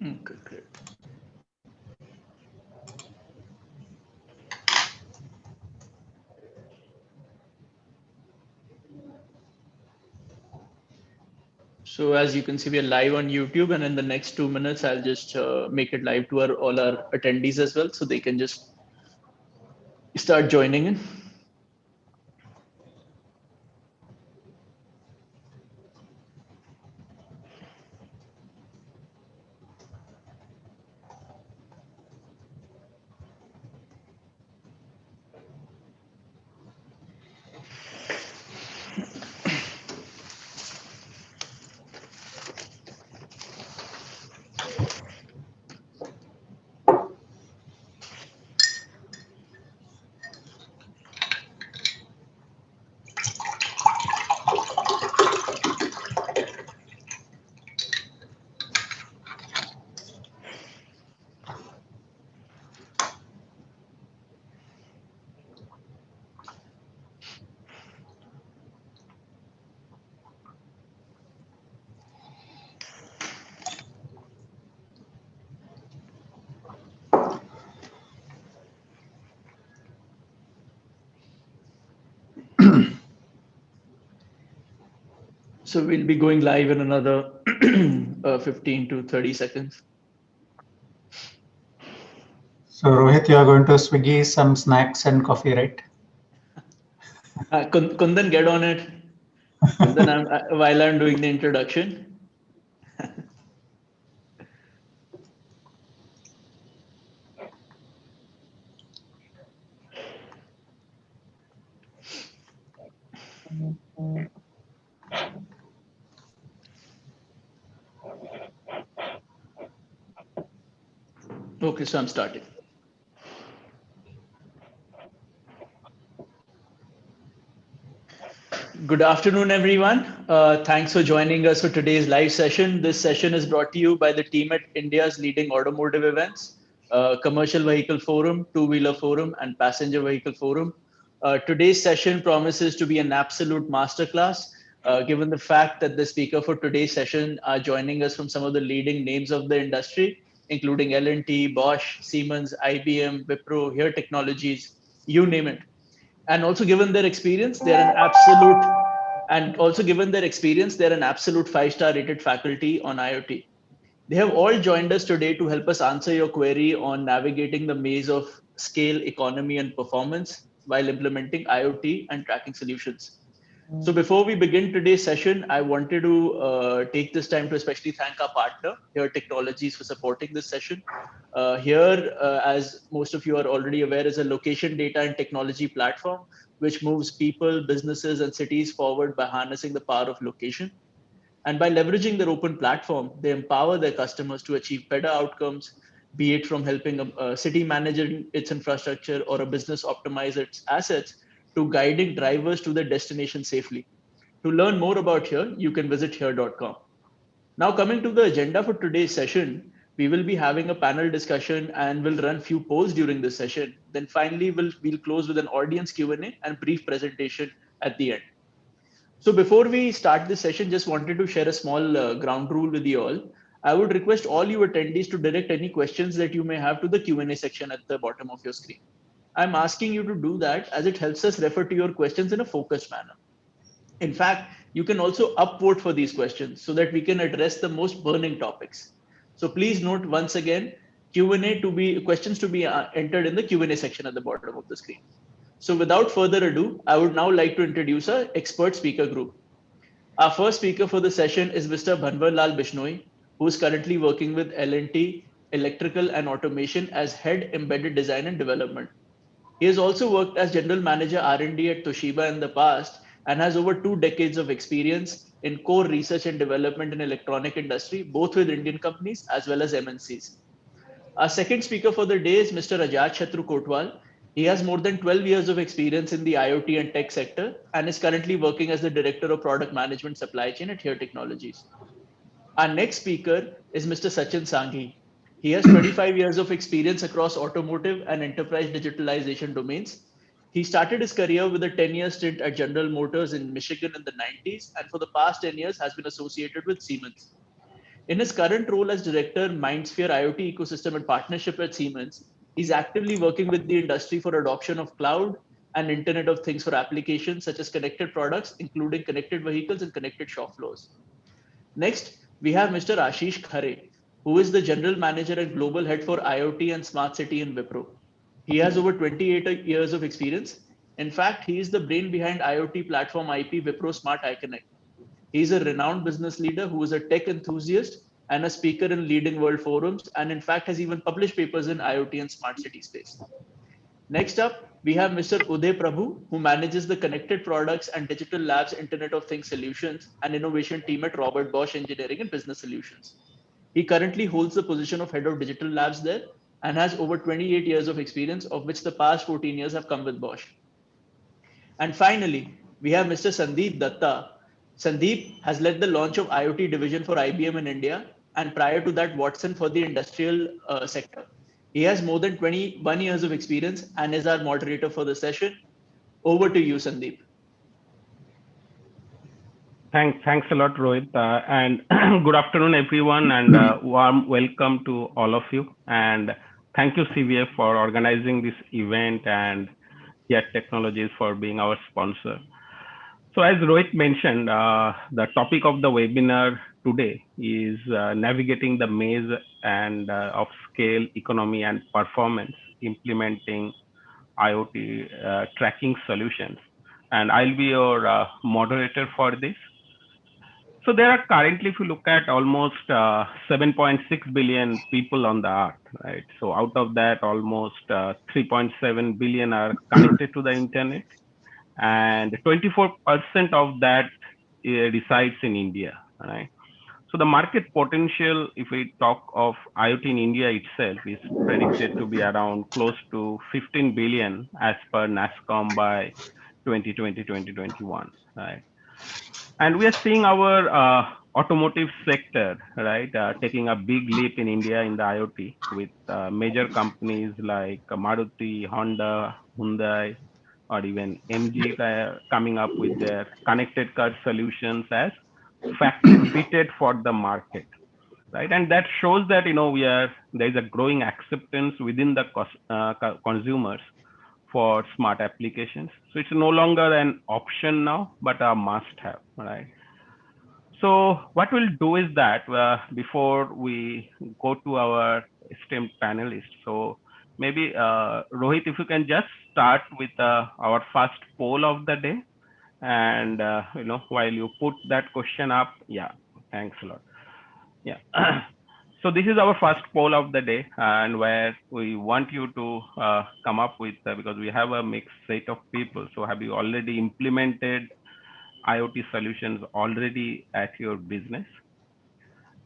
Okay, great. So as you can see, we are live on YouTube, and in the next 2 minutes, I'll just make it live to all our attendees as well, so they can just start joining in. So we'll be going live in another 15 to 30 seconds. So Rohit, you are going to Swiggy some snacks and coffee, right? Kundan, get on it. Kundan, while I'm doing the introduction. Okay, so I'm starting. Good afternoon, everyone. Thanks for joining us for today's live session. This session is brought to you by the team at India's leading automotive events, Commercial Vehicle Forum, Two-Wheeler Forum, and Passenger Vehicle Forum. Today's session promises to be an absolute masterclass, given the fact that the speaker for today's session are joining us from some of the leading names of the industry, including L&T, Bosch, Siemens, IBM, Wipro, Here Technologies, you name it. And also given their experience, they're an absolute five-star rated faculty on IoT. They have all joined us today to help us answer your query on navigating the maze of scale, economy, and performance while implementing IoT and tracking solutions. So before we begin today's session, I wanted to take this time to especially thank our partner, Here Technologies, for supporting this session. Here, as most of you are already aware, is a location data and technology platform which moves people, businesses, and cities forward by harnessing the power of location. And by leveraging their open platform, they empower their customers to achieve better outcomes, be it from helping a city manage its infrastructure or a business optimize its assets to guiding drivers to their destination safely. To learn more about Here, you can visit here.com. Now, coming to the agenda for today's session, we will be having a panel discussion and we'll run few polls during this session. Then finally, we'll close with an audience Q&A and brief presentation at the end. So before we start this session, just wanted to share a small ground rule with you all. I would request all you attendees to direct any questions that you may have to the Q&A section at the bottom of your screen. I'm asking you to do that as it helps us refer to your questions in a focused manner. In fact, you can also upvote for these questions so that we can address the most burning topics. So please note once again, Q&A to be questions to be entered in the Q&A section at the bottom of the screen. So without further ado, I would now like to introduce our expert speaker group. Our first speaker for the session is Mr. Bhanwar Lal Bishnoi, who is currently working with L&T Electrical and Automation as Head Embedded Design and Development. He has also worked as General Manager R&D at Toshiba in the past and has over 2 decades of experience in core research and development in electronic industry, both with Indian companies as well as MNCs. Our second speaker for the day is Mr. Rajaj Kotwal. He has more than 12 years of experience in the IoT and tech sector and is currently working as the Director of Product Management Supply Chain at Here Technologies. Our next speaker is Mr. Sachin Sanghi. He has 25 years of experience across automotive and enterprise digitalization domains. He started his career with a 10-year stint at General Motors in Michigan in the 90s, and for the past 10 years has been associated with Siemens. In his current role as director, MindSphere IoT ecosystem and partnership at Siemens, he's actively working with the industry for adoption of cloud and Internet of Things for applications such as connected products, including connected vehicles and connected shop floors. Next, we have Mr. Ashish Khare, who is the general manager and global head for IoT and smart city in Wipro. He has over 28 years of experience. In fact, he is the brain behind IoT platform IP Wipro Smart iConnect. He is a renowned business leader who is a tech enthusiast and a speaker in leading world forums, and in fact has even published papers in IoT and smart city space. Next up, we have Mr. Uday Prabhu, who manages the connected products and digital labs Internet of Things solutions and innovation team at Robert Bosch Engineering and Business Solutions. He currently holds the position of head of digital labs there and has over 28 years of experience, of which the past 14 years have come with Bosch. And finally, we have Mr. Sandeep Datta. Sandeep has led the launch of IoT division for IBM in India, and prior to that, Watson for the industrial sector. He has more than 21 years of experience and is our moderator for the session. Over to you, Sandeep. Thanks a lot, Rohit. And good afternoon, everyone, and warm welcome to all of you. And thank you, CVF, for organizing this event and Yet Technologies for being our sponsor. So as Rohit mentioned, the topic of the webinar today is navigating the maze and of scale, economy, and performance, implementing IoT tracking solutions. And I'll be your moderator for this. So there are currently, if you look at almost 7.6 billion people on the earth, right? So out of that, almost 3.7 billion are connected to the internet, and 24% of that resides in India, right? So the market potential, if we talk of IoT in India itself, is predicted to be around close to 15 billion as per NASSCOM by 2020-2021, right? And we are seeing our automotive sector, right, taking a big leap in India in the IoT with major companies like Maruti, Honda, Hyundai, or even MG coming up with their connected car solutions as factory fitted for the market, right? And that shows that there is a growing acceptance within the consumers for smart applications. So it's no longer an option now, but a must-have, right? So what we'll do is that before we go to our esteemed panelists, so maybe Rohit, if you can just start with our first poll of the day, and while you put that question up, yeah, thanks a lot. Yeah. So this is our first poll of the day, and where we want you to come up with, because we have a mixed set of people. So have you already implemented IoT solutions already at your business?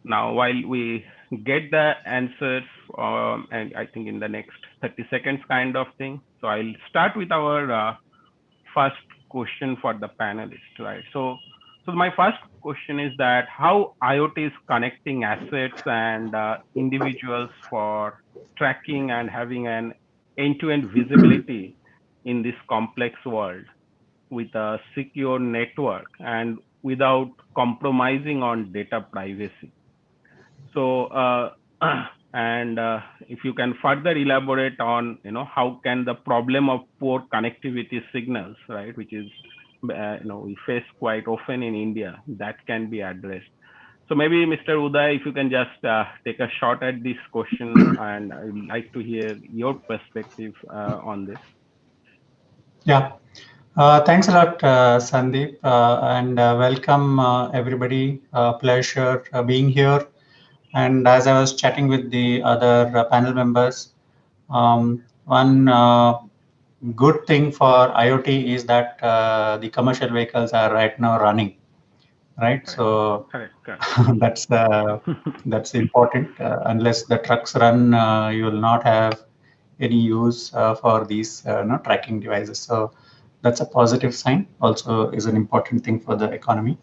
Now, while we get the answers, and I think in the next 30 seconds kind of thing, so I'll start with our first question for the panelists, right? So my first question is that how IoT is connecting assets and individuals for tracking and having an end-to-end visibility in this complex world with a secure network and without compromising on data privacy. So, and if you can further elaborate on, how can the problem of poor connectivity signals, right, which is, we face quite often in India, that can be addressed. So maybe Mr. Uday, if you can just take a shot at this question, and I would like to hear your perspective on this. Yeah. Thanks a lot, Sandeep, and welcome everybody. Pleasure being here. And as I was chatting with the other panel members, one good thing for IoT is that the commercial vehicles are right now running, right? So that's important. Unless the trucks run, you will not have any use for these tracking devices. So that's a positive sign. Also, is an important thing for the economy.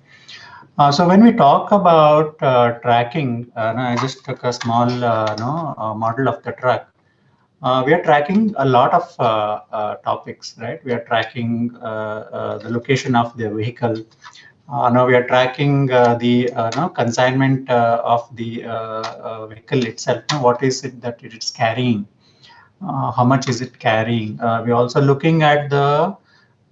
So when we talk about tracking, I just took a small model of the truck. We are tracking a lot of topics, right? We are tracking the location of the vehicle. Now we are tracking the no, consignment of the vehicle itself. What is it that it is carrying? How much is it carrying? We're also looking at the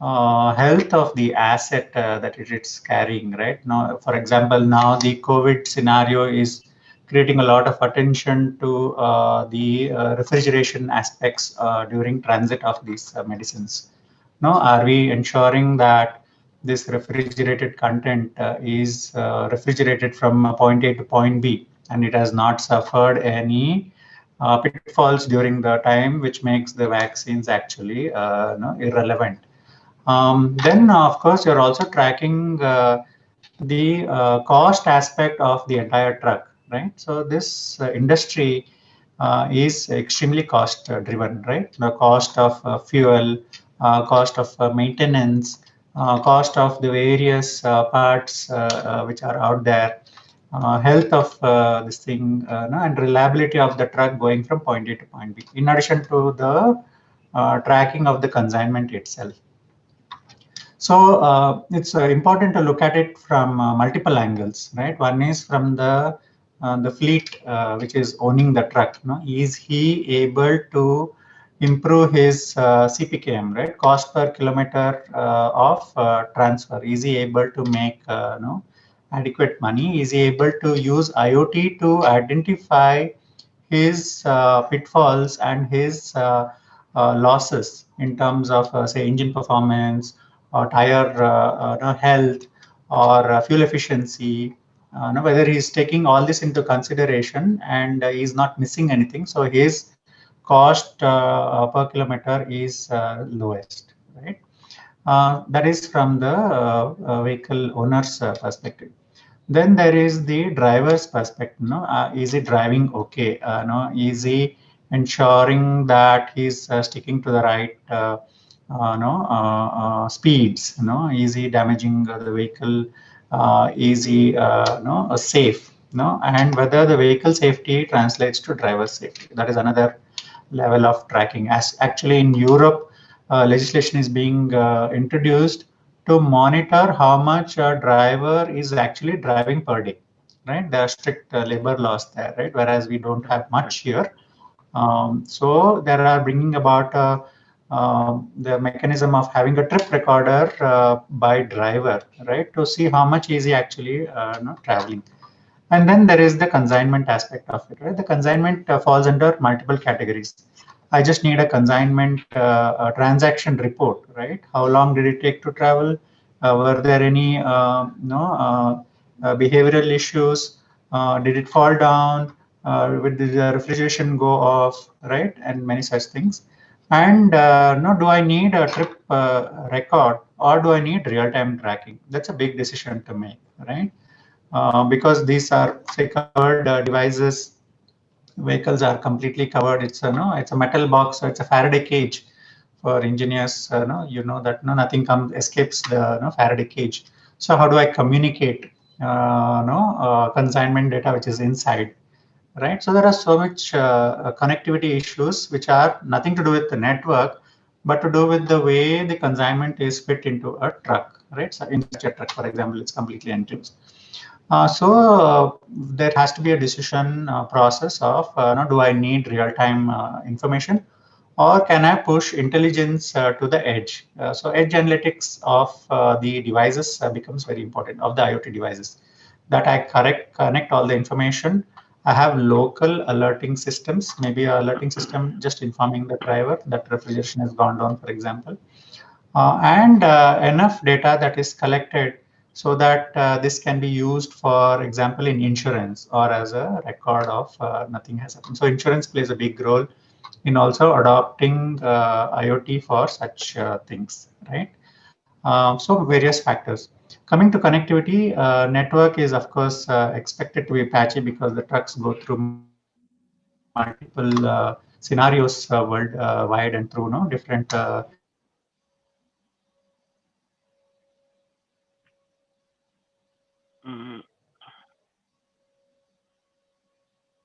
health of the asset that it is carrying, right? Now, for example, now the COVID scenario is creating a lot of attention to the refrigeration aspects during transit of these medicines. Now, are we ensuring that this refrigerated content is refrigerated from point A to point B and it has not suffered any pitfalls during the time, which makes the vaccines actually no, irrelevant. Then, of course, you're also tracking the cost aspect of the entire truck, right? So this industry is extremely cost driven, right? The cost of fuel, cost of maintenance, cost of the various parts which are out there, health of this thing, no, and reliability of the truck going from point A to point B, in addition to the tracking of the consignment itself. So it's important to look at it from multiple angles, right? One is from the fleet which is owning the truck. No? Is he able to improve his CPKM, right? Cost per kilometer of transfer? Is he able to make no, adequate money? Is he able to use IoT to identify his pitfalls and his losses in terms of, say, engine performance or tire health or fuel efficiency, whether he's taking all this into consideration and he's not missing anything. So his cost per kilometer is lowest, right? That is from the vehicle owner's perspective. Then there is the driver's perspective. No, is he driving okay? No, is he ensuring that he's sticking to the right no, speeds? No, is he damaging the vehicle? Is he no, safe? No, and whether the vehicle safety translates to driver safety. That is another level of tracking. As actually in Europe, legislation is being introduced to monitor how much a driver is actually driving per day, right? There are strict labor laws there, right? Whereas we don't have much here. So there are bringing about the mechanism of having a trip recorder by driver, right? To see how much is he actually traveling. And then there is the consignment aspect of it, right? The consignment falls under multiple categories. I just need a consignment transaction report, right? How long did it take to travel? Were there any behavioral issues? Did it fall down? Did the refrigeration go off, right? And many such things. And no, do I need a trip record or do I need real-time tracking? That's a big decision to make, right? Because these are, say, covered devices. Vehicles are completely covered. It's a no, it's a metal box, so it's a Faraday cage for engineers. No, you know that no, nothing comes escapes the no, Faraday cage. So how do I communicate no consignment data which is inside, right? So there are so much connectivity issues which are nothing to do with the network, but to do with the way the consignment is fit into a truck, right? So in such a truck, for example, it's completely enclosed. So there has to be a decision process of do I need real-time information or can I push intelligence to the edge? So edge analytics of the devices becomes very important, of the IoT devices, that I connect all the information. I have local alerting systems, maybe a alerting system just informing the driver that refrigeration has gone down, for example, and enough data that is collected so that this can be used, for example, in insurance or as a record of nothing has happened. So insurance plays a big role in also adopting IoT for such things, right? So various factors. Coming to connectivity, network is of course expected to be patchy because the trucks go through multiple scenarios worldwide and through different Mm,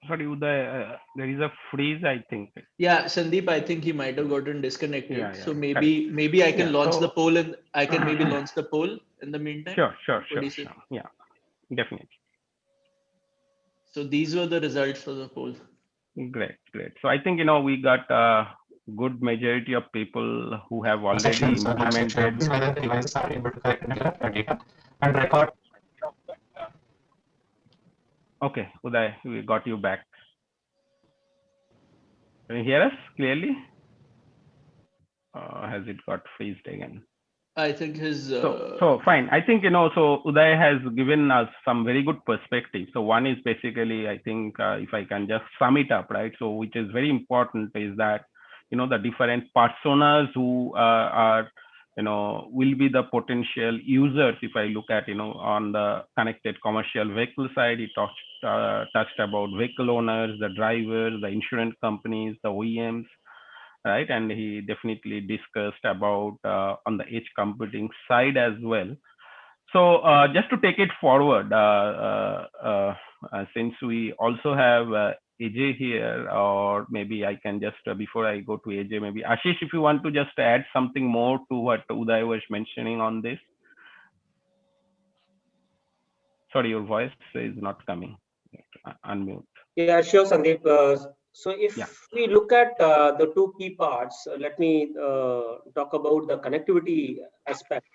Sorry, Uday, there is a freeze, I think. Yeah, Sandeep, I think he might have gotten disconnected. Yeah, So correct. maybe I can Yeah, launch the so poll, and I can maybe launch the poll in the meantime. What do you say? sure. Yeah, definitely. So these were the results for the poll. Great. So I think, we got a good majority of people who have already Sessions have implemented. whether the devices are able to collect data and record. Okay, Uday, we got you back. Can you hear us clearly? Has it got freezed again? I think his. So fine. I think, so Uday has given us some very good perspective. So one is basically, I think, if I can just sum it up, right? So which is very important is that, the different personas who are, will be the potential users. If I look at, on the connected commercial vehicle side, it touched about vehicle owners, the drivers, the insurance companies, the OEMs, right? And he definitely discussed about on the edge computing side as well. So just to take it forward, since we also have AJ here, or maybe I can just, before I go to AJ, maybe Ashish, if you want to just add something more to what Uday was mentioning on this. Sorry, your voice is not coming. Unmute. Yeah, sure, Sandeep. So if Yeah. we look at the two key parts, let me talk about the connectivity aspect.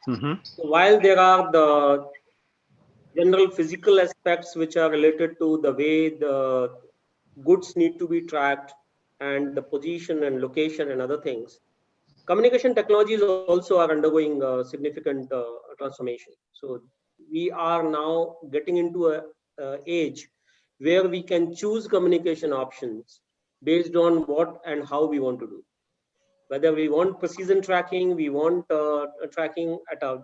Mm-hmm. While there are the general physical aspects which are related to the way the goods need to be tracked and the position and location and other things, communication technologies also are undergoing significant transformation. So we are now getting into a age where we can choose communication options based on what and how we want to do. Whether we want precision tracking, we want tracking at a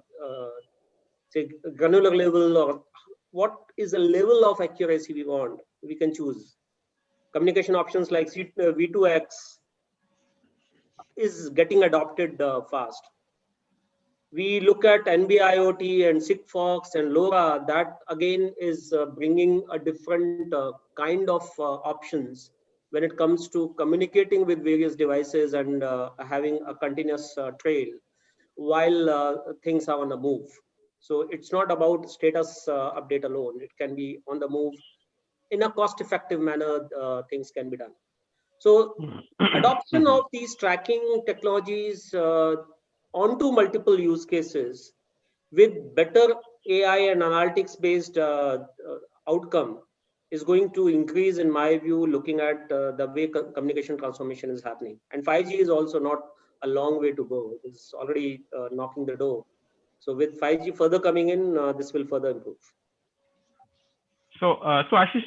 say granular level, or what is the level of accuracy we want, we can choose. Communication options like V2X is getting adopted fast. We look at NB-IoT and Sigfox and LoRa, that again is bringing a different kind of options when it comes to communicating with various devices and having a continuous trail while things are on the move. So it's not about status update alone. It can be on the move. In a cost-effective manner, things can be done. So adoption of these tracking technologies onto multiple use cases with better AI and analytics based outcome is going to increase, in my view, looking at the way communication transformation is happening. And 5G is also not a long way to go. It's already knocking the door. So with 5G further coming in, this will further improve. So Ashish,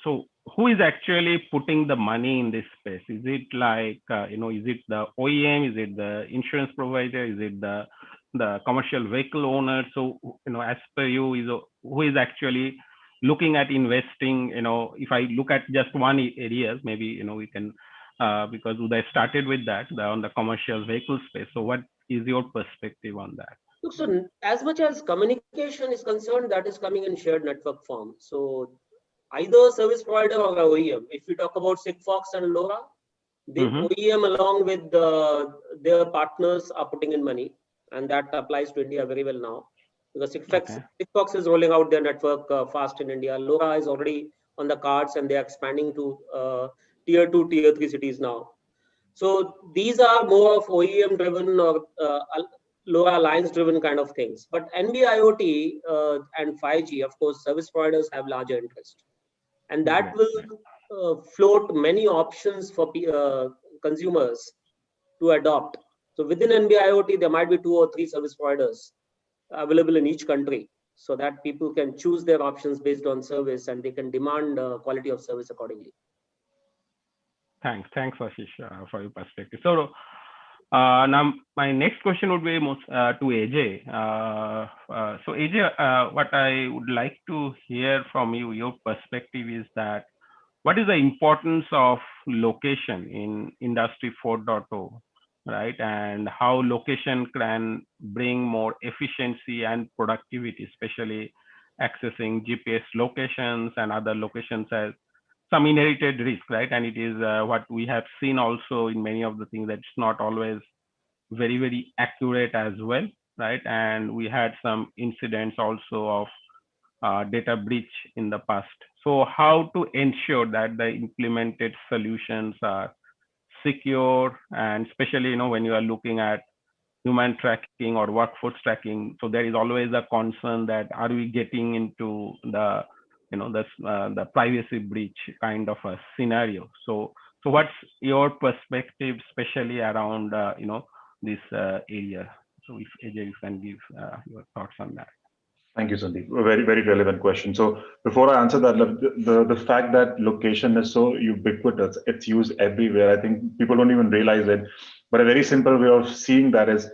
so who is actually putting the money in this space? Is it like, is it the OEM? Is it the insurance provider? Is it the commercial vehicle owner? So, as per you, who is actually looking at investing? If I look at just one area, maybe, we can, because Uday started with that on the commercial vehicle space. So what is your perspective on that? Look, so as much as communication is concerned, that is coming in shared network form. So either service provider or OEM. If we talk about Sigfox and LoRa, the OEM along with their partners are putting in money, and that applies to India very well now. Because Sigfox is rolling out their network fast in India. LoRa is already on the cards, and they are expanding to tier 2, tier 3 cities now. So these are more of OEM driven or LoRa alliance driven kind of things. But NB-IoT and 5G, of course, service providers have larger interest, and that will float many options for consumers to adopt. So within NB-IoT, there might be 2 or 3 service providers available in each country, so that people can choose their options based on service, and they can demand quality of service accordingly. Thanks, Ashish, for your perspective. So now my next question would be to AJ. So AJ, what I would like to hear from you, your perspective is that what is the importance of location in Industry 4.0, right? And how location can bring more efficiency and productivity, especially accessing GPS locations and other locations as some inherited risk, right? And it is what we have seen also in many of the things that it's not always very, very accurate as well, right? And we had some incidents also of data breach in the past. So how to ensure that the implemented solutions are secure, and especially, when you are looking at human tracking or workforce tracking, so there is always a concern that are we getting into the the privacy breach kind of a scenario. So what's your perspective, especially around this area? So if AJ, you can give your thoughts on that. Thank you, Sandeep. A very, very relevant question. So before I answer that, the fact that location is so ubiquitous, it's used everywhere. I think people don't even realize it. But a very simple way of seeing that is,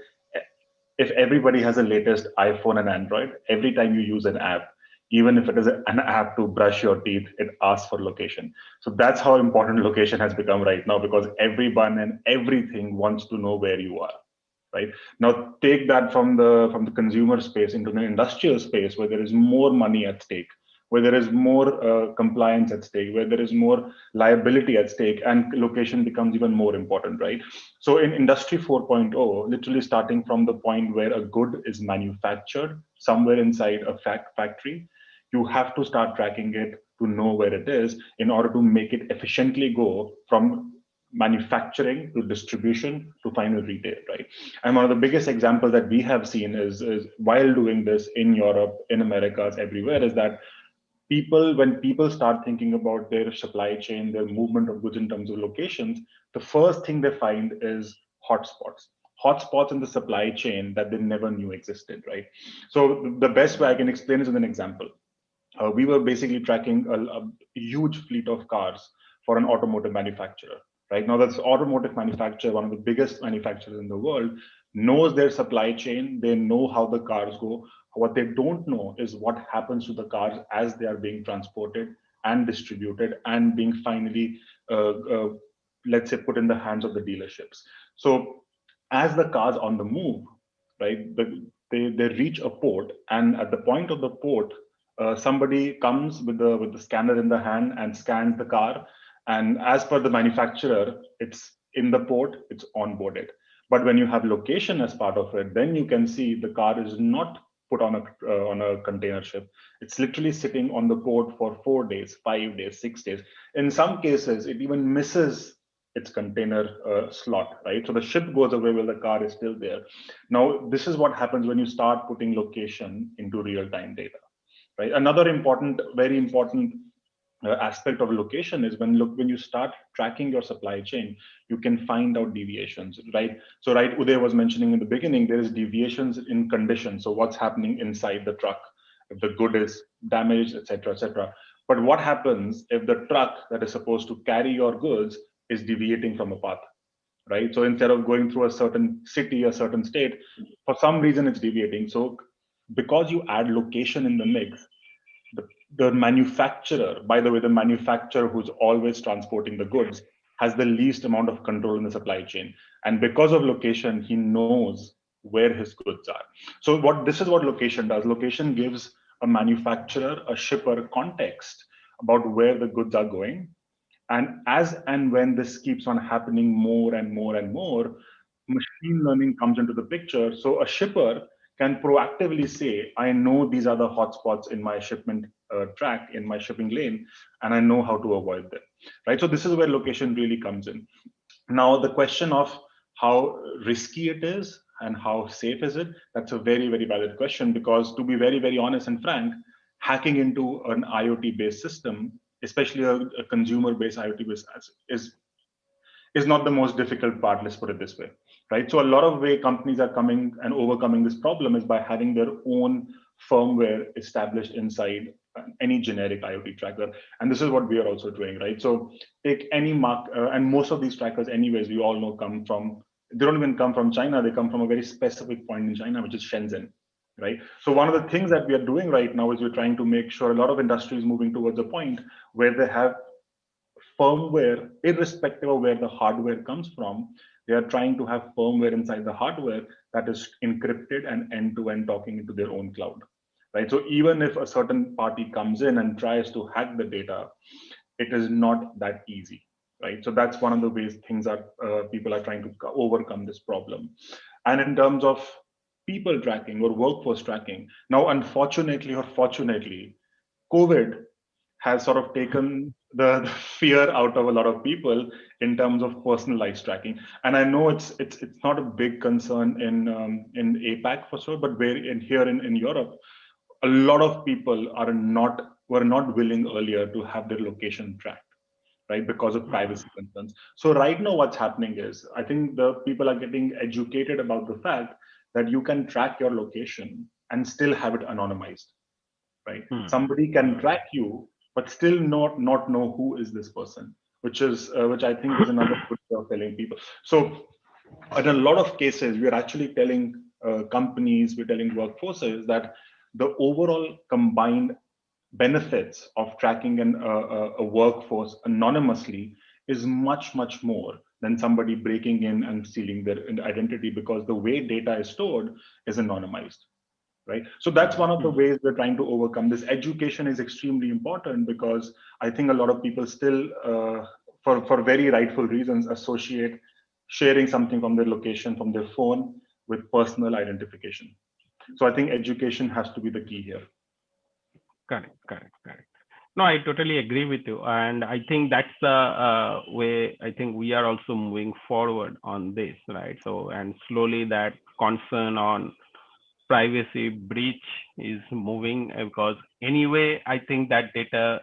if everybody has the latest iPhone and Android, every time you use an app, even if it is an app to brush your teeth, it asks for location. So that's how important location has become right now, because everyone and everything wants to know where you are. Right now, take that from the consumer space into the industrial space, where there is more money at stake, where there is more compliance at stake, where there is more liability at stake, and location becomes even more important, right? So in Industry 4.0, literally starting from the point where a good is manufactured somewhere inside a factory, you have to start tracking it to know where it is in order to make it efficiently go from manufacturing to distribution to final retail, right? And one of the biggest examples that we have seen is while doing this in Europe, in Americas, everywhere, is that when people start thinking about their supply chain, their movement of goods in terms of locations, the first thing they find is hotspots in the supply chain that they never knew existed, right? So the best way I can explain is with an example. We were basically tracking a huge fleet of cars for an automotive manufacturer. Right now, that's automotive manufacturer, one of the biggest manufacturers in the world, knows their supply chain. They know how the cars go. What they don't know is what happens to the cars as they are being transported and distributed and being finally, let's say, put in the hands of the dealerships. So as the cars on the move, right, they reach a port, and at the point of the port, somebody comes with the scanner in the hand and scans the car, and as per the manufacturer, it's in the port, it's onboarded. But when you have location as part of it, then you can see the car is not put on a container ship. It's literally sitting on the port for 4 days, 5 days, 6 days. In some cases, it even misses its container slot, right? So the ship goes away while the car is still there. Now, this is what happens when you start putting location into real-time data. Right. Another very important aspect of location is when you start tracking your supply chain, you can find out deviations, right? So, right, Uday was mentioning in the beginning, there is deviations in condition. So, what's happening inside the truck, if the good is damaged, etc., etc. But what happens if the truck that is supposed to carry your goods is deviating from a path? Right. So instead of going through a certain city, a certain state, for some reason it's deviating. So because you add location in the mix, the manufacturer, by the way, the manufacturer who's always transporting the goods has the least amount of control in the supply chain. And because of location, he knows where his goods are. So this is what location does. Location gives a manufacturer, a shipper context about where the goods are going. And as and when this keeps on happening more and more and more, machine learning comes into the picture. So a shipper can proactively say, I know these are the hotspots in my shipment track, in my shipping lane, and I know how to avoid them, right? So this is where location really comes in. Now, the question of how risky it is and how safe is it, that's a very, very valid question, because to be very, very honest and frank, hacking into an IoT-based system, especially a consumer-based IoT-based, is not the most difficult part, let's put it this way, right? So a lot of way companies are coming and overcoming this problem is by having their own firmware established inside any generic IoT tracker. And this is what we are also doing, right? So take any and most of these trackers anyways, we all know they don't even come from China, they come from a very specific point in China, which is Shenzhen, right? So one of the things that we are doing right now is we're trying to make sure a lot of industries moving towards a point where they have firmware, irrespective of where the hardware comes from, they are trying to have firmware inside the hardware that is encrypted and end-to-end talking into their own cloud, right? So even if a certain party comes in and tries to hack the data, it is not that easy, right? So that's one of the ways things are people are trying to overcome this problem. And in terms of people tracking or workforce tracking, now unfortunately or fortunately, COVID has sort of taken the fear out of a lot of people in terms of personalized tracking. And I know it's not a big concern in APAC for sure, but here in Europe, a lot of people were not willing earlier to have their location tracked, right, because of privacy concerns. So right now what's happening is, I think the people are getting educated about the fact that you can track your location and still have it anonymized, right? Somebody can track you but still not know who is this person, which I think is another good way of telling people. So in a lot of cases, we're actually telling companies, we're telling workforces that the overall combined benefits of tracking a workforce anonymously is much more than somebody breaking in and stealing their identity, because the way data is stored is anonymized, right? So that's one of the ways we're trying to overcome this. Education is extremely important, because I think a lot of people still, for very rightful reasons, associate sharing something from their location, from their phone, with personal identification. So I think education has to be the key here. Correct. No, I totally agree with you. And I think that's the way I think we are also moving forward on this, right? So, and slowly that concern on privacy breach is moving, because anyway, I think that data,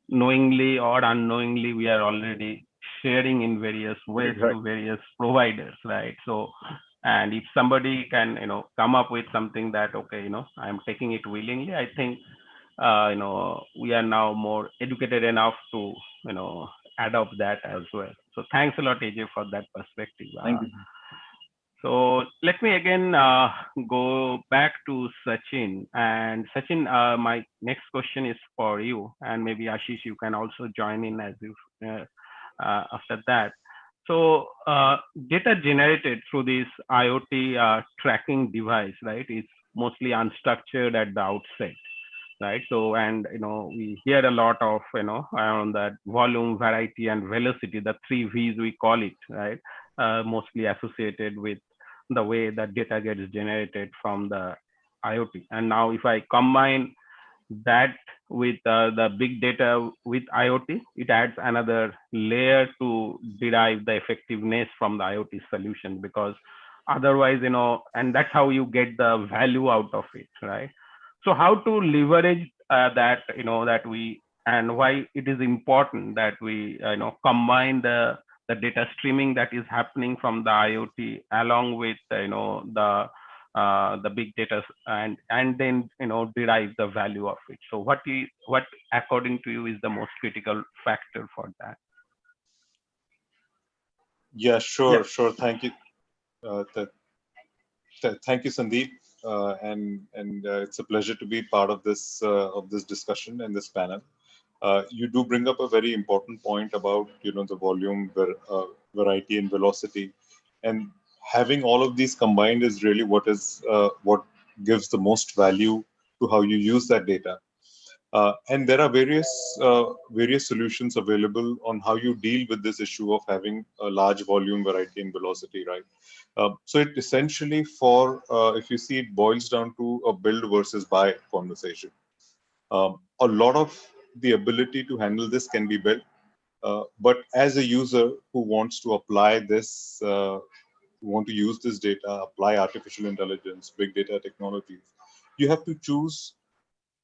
knowingly or unknowingly, we are already sharing in various ways to various providers, right? So, and if somebody can, come up with something that, okay, I'm taking it willingly, I think, we are now more educated enough to, adopt that as well. So thanks a lot, AJ, for that perspective. Thank you. So let me again go back to Sachin. And Sachin, my next question is for you, and maybe Ashish, you can also join in as you after that. So data generated through this IoT tracking device, right, is mostly unstructured at the outset, right? So, and we hear a lot of around that volume, variety, and velocity, the 3 V's we call it, right? Mostly associated with the way that data gets generated from the IoT. And now if I combine that with the big data with IoT, it adds another layer to derive the effectiveness from the IoT solution, because otherwise, and that's how you get the value out of it, right? So how to leverage that, that we, and why it is important that we, the data streaming that is happening from the IoT along with, the big data, and then, derive the value of it. So what according to you is the most critical factor for that? Yeah, sure. Thank you. Thank you, Sandeep. And it's a pleasure to be part of this discussion and this panel. You do bring up a very important point about the volume, variety, and velocity, and having all of these combined is really what gives the most value to how you use that data. And there are various solutions available on how you deal with this issue of having a large volume, variety, and velocity, right? So it essentially, if you see, it boils down to a build versus buy conversation. A lot of the ability to handle this can be built, but as a user who wants to apply this, want to use this data, apply artificial intelligence, big data technologies, you have to choose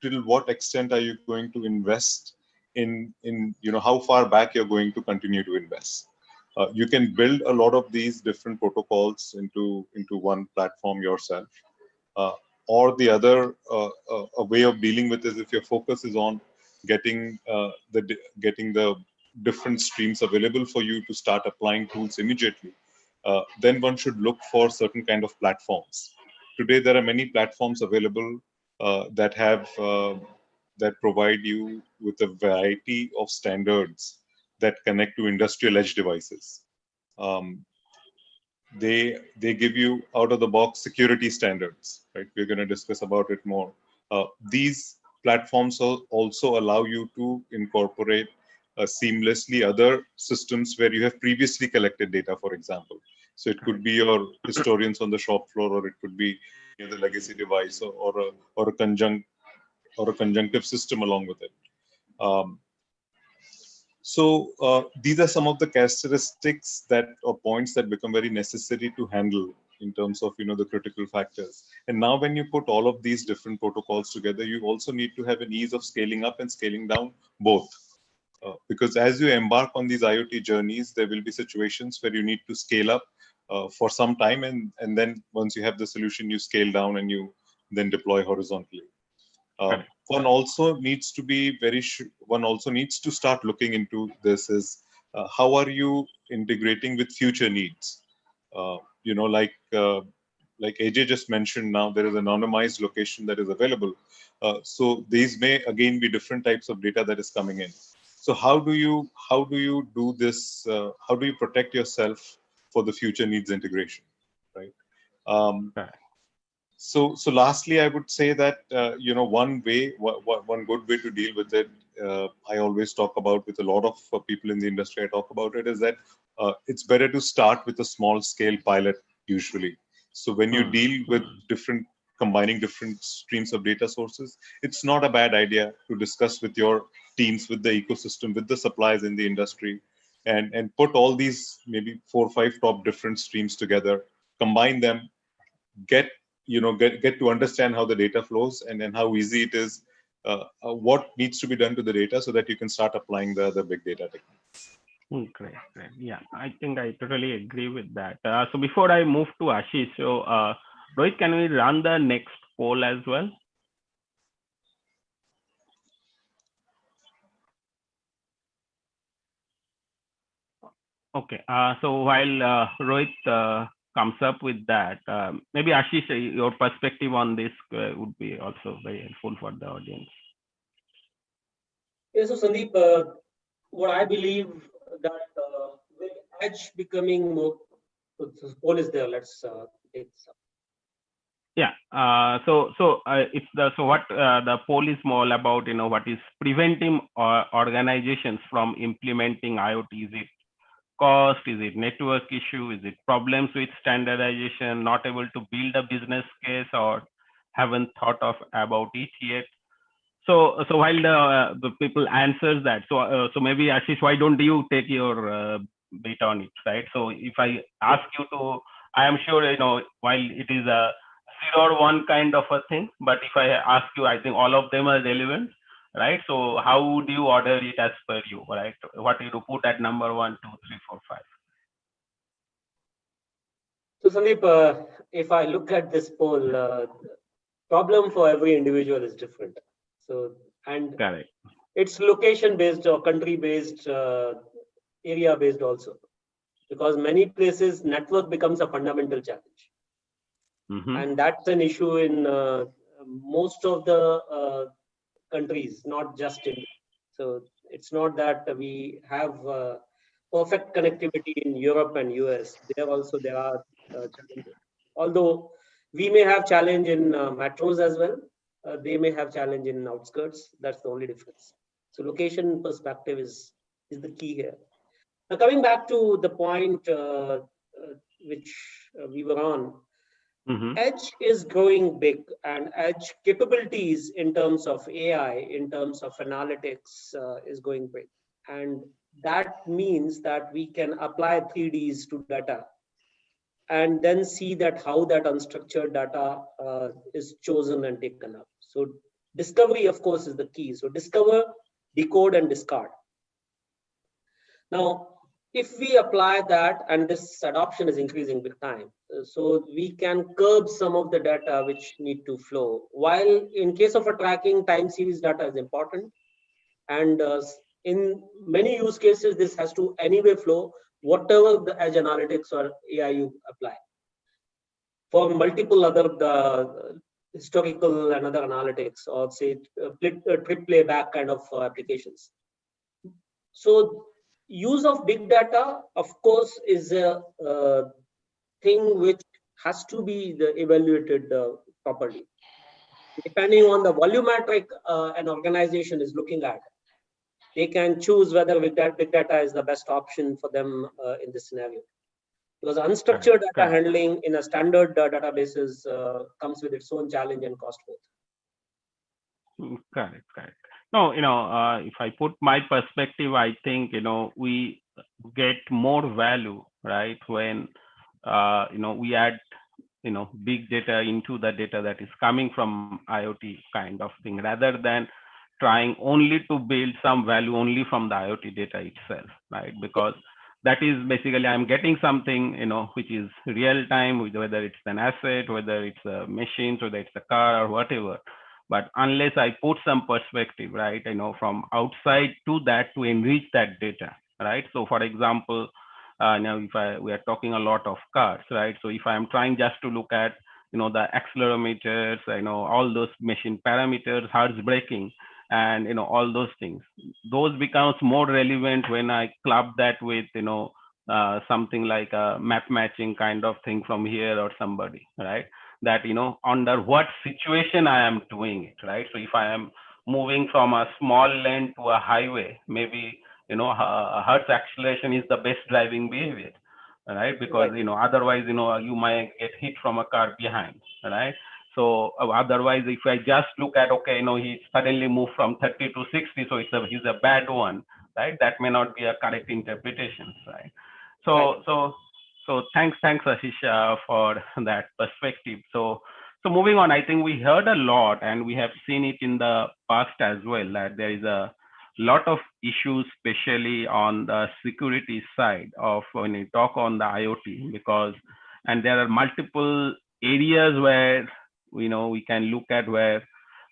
till what extent are you going to invest in how far back you're going to continue to invest. You can build a lot of these different protocols into one platform yourself, or the other a way of dealing with this, if your focus is on getting the different streams available for you to start applying tools immediately, then one should look for certain kind of platforms. Today there are many platforms available that provide you with a variety of standards that connect to industrial edge devices. They give you out of the box security standards, right? We're going to discuss about it more. These platforms also allow you to incorporate seamlessly other systems where you have previously collected data, for example. So it could be your historians on the shop floor, or it could be the legacy device, or a conjunctive system along with it. So these are some of the characteristics or points that become very necessary to handle in terms of the critical factors. And now when you put all of these different protocols together, you also need to have an ease of scaling up and scaling down both. Because as you embark on these IoT journeys, there will be situations where you need to scale up for some time, and then once you have the solution, you scale down and you then deploy horizontally. One also needs to start looking into this is how are you integrating with future needs? Like AJ just mentioned, now there is an anonymized location that is available. So these may again be different types of data that is coming in. So how do you do this? How do you protect yourself for the future needs integration, right? So lastly, I would say that one good way to deal with it, I always talk about with a lot of people in the industry. I talk about it is that it's better to start with a small scale pilot usually. So when you deal with combining different streams of data sources, it's not a bad idea to discuss with your teams, with the ecosystem, with the suppliers in the industry, and put all these maybe 4 or 5 top different streams together, combine them, get to understand how the data flows, and then how easy it is, what needs to be done to the data, so that you can start applying the big data techniques. Great. Yeah, I think I totally agree with that. So before I move to Ashish, so Rohit, can we run the next poll as well? Okay. So while Rohit comes up with that, maybe Ashish, your perspective on this would be also very helpful for the audience. Yeah, so Sandeep, what I believe that with edge becoming more, so poll is there. Let's take this up. Yeah. So what the poll is more about, what is preventing organizations from implementing IoT? Is it cost? Is it network issue? Is it problems with standardization? Not able to build a business case, or haven't thought about it yet? So while the people answers that, so maybe Ashish, why don't you take your bit on it, right? So if I ask you to, I am sure while it is a 0 or 1 kind of a thing, but if I ask you, I think all of them are relevant, right? So how would you order it as per you, right? What you put at number 1, 2, 3, 4, 5? So Sandeep, if I look at this poll, problem for every individual is different. So, and Correct. It's location based or country based, area based also, because many places network becomes a fundamental challenge. And that's an issue in most of the countries, not just India. So it's not that we have perfect connectivity in Europe and US. There are challenges. Although we may have challenge in metros as well, they may have challenge in outskirts. That's the only difference. So location perspective is the key here. Now coming back to the point which we were on, edge is growing big, and edge capabilities in terms of AI, in terms of analytics, is going big. And that means that we can apply 3Ds to data and then see that how that unstructured data is chosen and taken up. So discovery, of course, is the key. So discover, decode, and discard. Now, if we apply that, and this adoption is increasing with time, so we can curb some of the data which need to flow. While in case of a tracking, time series data is important, and in many use cases, this has to anyway flow, whatever the edge analytics or AI you apply. For multiple other historical and other analytics, or say trip playback kind of applications. So use of big data, of course, is a thing which has to be evaluated properly. Depending on the volumetric an organization is looking at, they can choose whether big data is the best option for them in this scenario. Because unstructured data handling in a standard databases comes with its own challenge and cost both. Correct. No, if I put my perspective, I think, we get more value, right, when, we add, big data into the data that is coming from IoT kind of thing, rather than trying only to build some value only from the IoT data itself, right? Because that is basically I'm getting something, which is real time, whether it's an asset, whether it's a machine, whether it's a car or whatever. But unless I put some perspective, right, from outside to that to enrich that data, right? So for example, now we are talking a lot of cars, right? So if I'm trying just to look at, the accelerometers, all those machine parameters, hertz braking, and all those things, those becomes more relevant when I club that with, something like a map matching kind of thing from here or somebody, right? That, under what situation I am doing it, right? So if I am moving from a small lane to a highway, maybe, hertz acceleration is the best driving behavior, right? Because, otherwise, you might get hit from a car behind, right? So otherwise, if I just look at, okay, he suddenly moved from 30 to 60, so he's a bad one, right? That may not be a correct interpretation, right? So thanks Ashish, for that perspective. So moving on, I think we heard a lot, and we have seen it in the past as well, that there is a lot of issues, especially on the security side of when we talk on the IoT, and there are multiple areas where, we can look at where,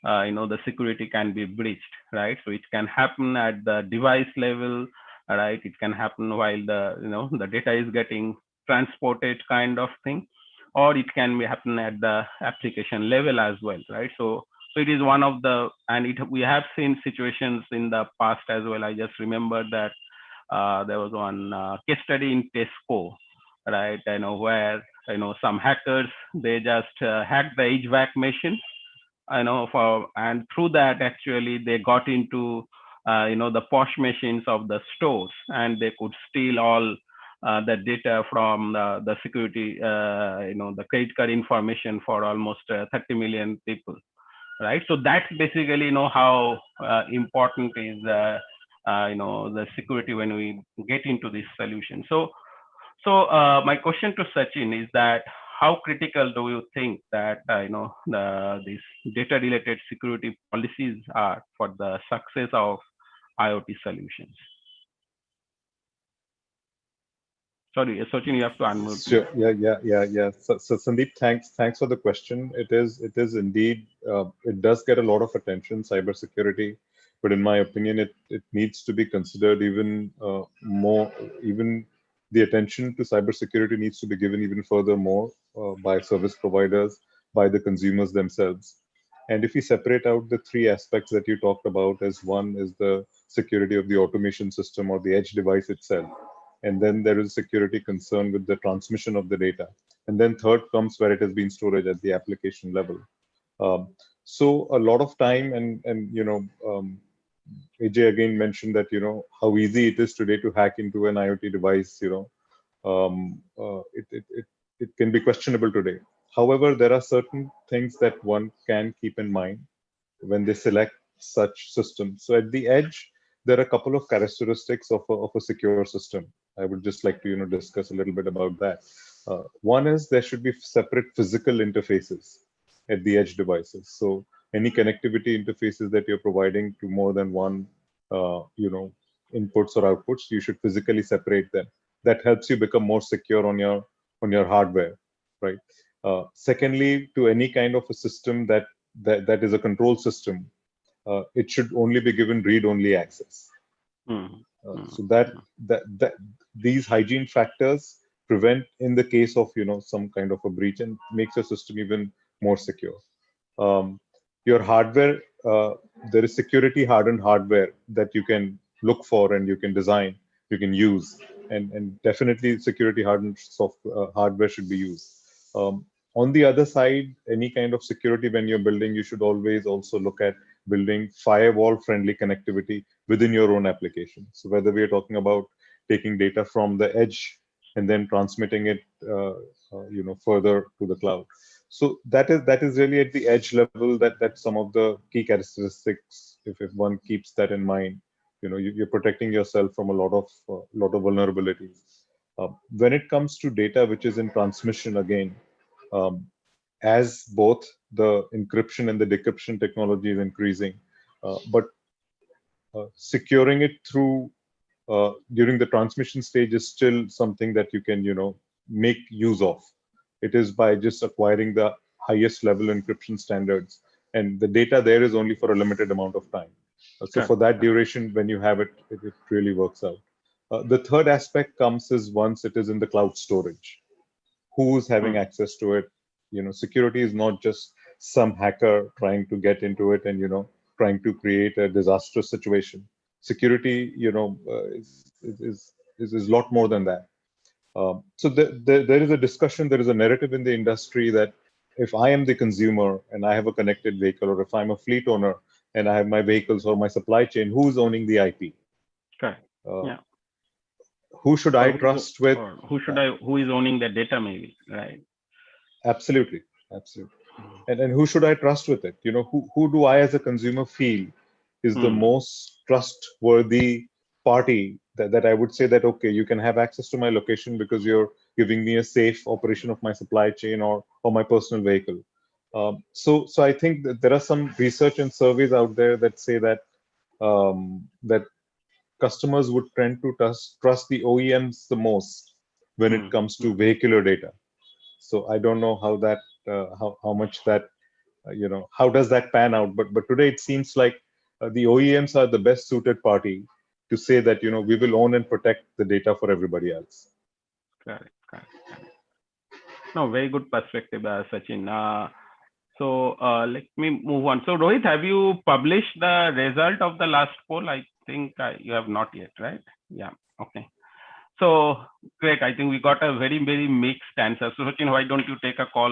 the security can be breached, right? So it can happen at the device level, right? It can happen while the data is getting transported kind of thing, or it can be happen at the application level as well, right? So it is one of the, and we have seen situations in the past as well. I just remember that there was one case study in Tesco, right? Where, some hackers, they just hacked the HVAC machine, and through that, actually, they got into, the posh machines of the stores, and they could steal all the data from the security, the credit card information for almost 30 million people, right? So that's basically, how important is, the security when we get into this solution. So my question to Sachin is that how critical do you think that, these data-related security policies are for the success of IoT solutions? Sorry, Sachin, you have to unmute. Sure. Yeah. So Sandeep, thanks for the question. It is indeed, it does get a lot of attention, cybersecurity, but in my opinion, it needs to be considered even more. Even the attention to cybersecurity needs to be given even further more by service providers, by the consumers themselves. And if we separate out the three aspects that you talked about, as one is the security of the automation system or the edge device itself, and then there is security concern with the transmission of the data, and then third comes where it has been stored at the application level. So a lot of time, and AJ again mentioned that how easy it is today to hack into an IoT device. It can be questionable today. However, there are certain things that one can keep in mind when they select such systems. So at the edge, there are a couple of characteristics of a secure system. I would just like to discuss a little bit about that. One is there should be separate physical interfaces at the edge devices. So any connectivity interfaces that you're providing to more than one, inputs or outputs, you should physically separate them. That helps you become more secure on your hardware, right? Secondly, to any kind of a system that is a control system, it should only be given read-only access. So that these hygiene factors prevent, in the case of some kind of a breach, and makes your system even more secure. Your hardware, there is security hardened hardware that you can look for and you can design, you can use, and definitely security hardened hardware should be used. On the other side, any kind of security when you're building, you should always also look at building firewall-friendly connectivity within your own application. So whether we are talking about taking data from the edge and then transmitting it, further to the cloud. So that is really at the edge level. That's some of the key characteristics. If one keeps that in mind, you're protecting yourself from a lot of vulnerabilities. When it comes to data which is in transmission, again, as both the encryption and the decryption technology is increasing, but securing it through during the transmission stage is still something that you can make use of. It is by just acquiring the highest level encryption standards, and the data there is only for a limited amount of time. So for that duration, when you have it, it really works out. The third aspect comes is once it is in the cloud storage, who's having access to it. Security is not just some hacker trying to get into it and trying to create a disastrous situation. Security is a lot more than that. So there is a discussion, there is a narrative in the industry that if I am the consumer and I have a connected vehicle, or if I'm a fleet owner and I have my vehicles or my supply chain, who's owning the IP? Okay. Yeah. Who should I trust with? Who is owning the data, maybe, right? Absolutely. And who should I trust with it? Who do I as a consumer feel is the most trustworthy party that I would say that, okay, you can have access to my location because you're giving me a safe operation of my supply chain or my personal vehicle. So I think that there are some research and surveys out there that say that that customers would tend to trust the OEMs the most when it comes to vehicular data. So I don't know how that how much that how does that pan out, but today it seems like the OEMs are the best suited party to say that we will own and protect the data for everybody else. Correct. No, very good perspective, Sachin. So let me move on. So Rohit, have you published the result of the last poll? I think you have not yet, right? Yeah. Okay. So great. I think we got a very, very mixed answer. So Sachin, why don't you take a call?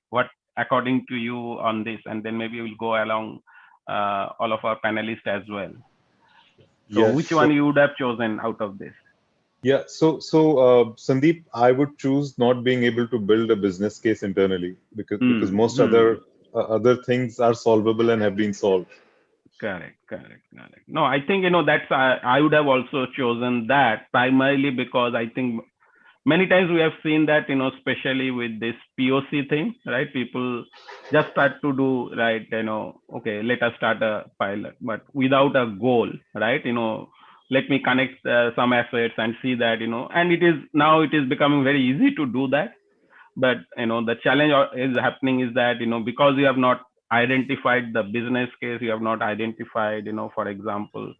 What according to you on this, and then maybe we'll go along all of our panelists as well. So yes, which one you would have chosen out of this? Yeah. So Sandeep, I would choose not being able to build a business case internally because most other things are solvable and have been solved. Correct. No, I think that's I would have also chosen that primarily because I think many times we have seen that especially with this POC thing, right? People just start to do right, okay, let us start a pilot, but without a goal, right? Let me connect some assets and see that and it is becoming very easy to do that, but the challenge is happening is that because you have not identified the business case, you have not identified for example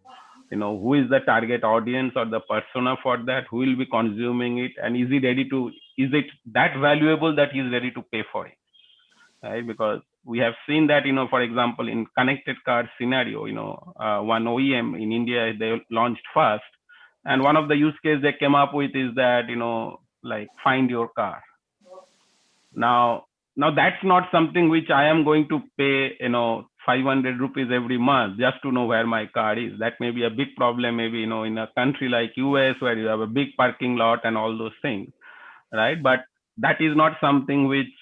who is the target audience or the persona for that, who will be consuming it, and is it that valuable that he's ready to pay for it, right? Because we have seen that for example in connected car scenario, one OEM in India, they launched first, and one of the use case they came up with is that like find your car. Now that's not something which I am going to pay 500 rupees every month just to know where my car is. That may be a big problem, maybe in a country like US where you have a big parking lot and all those things, right? But that is not something which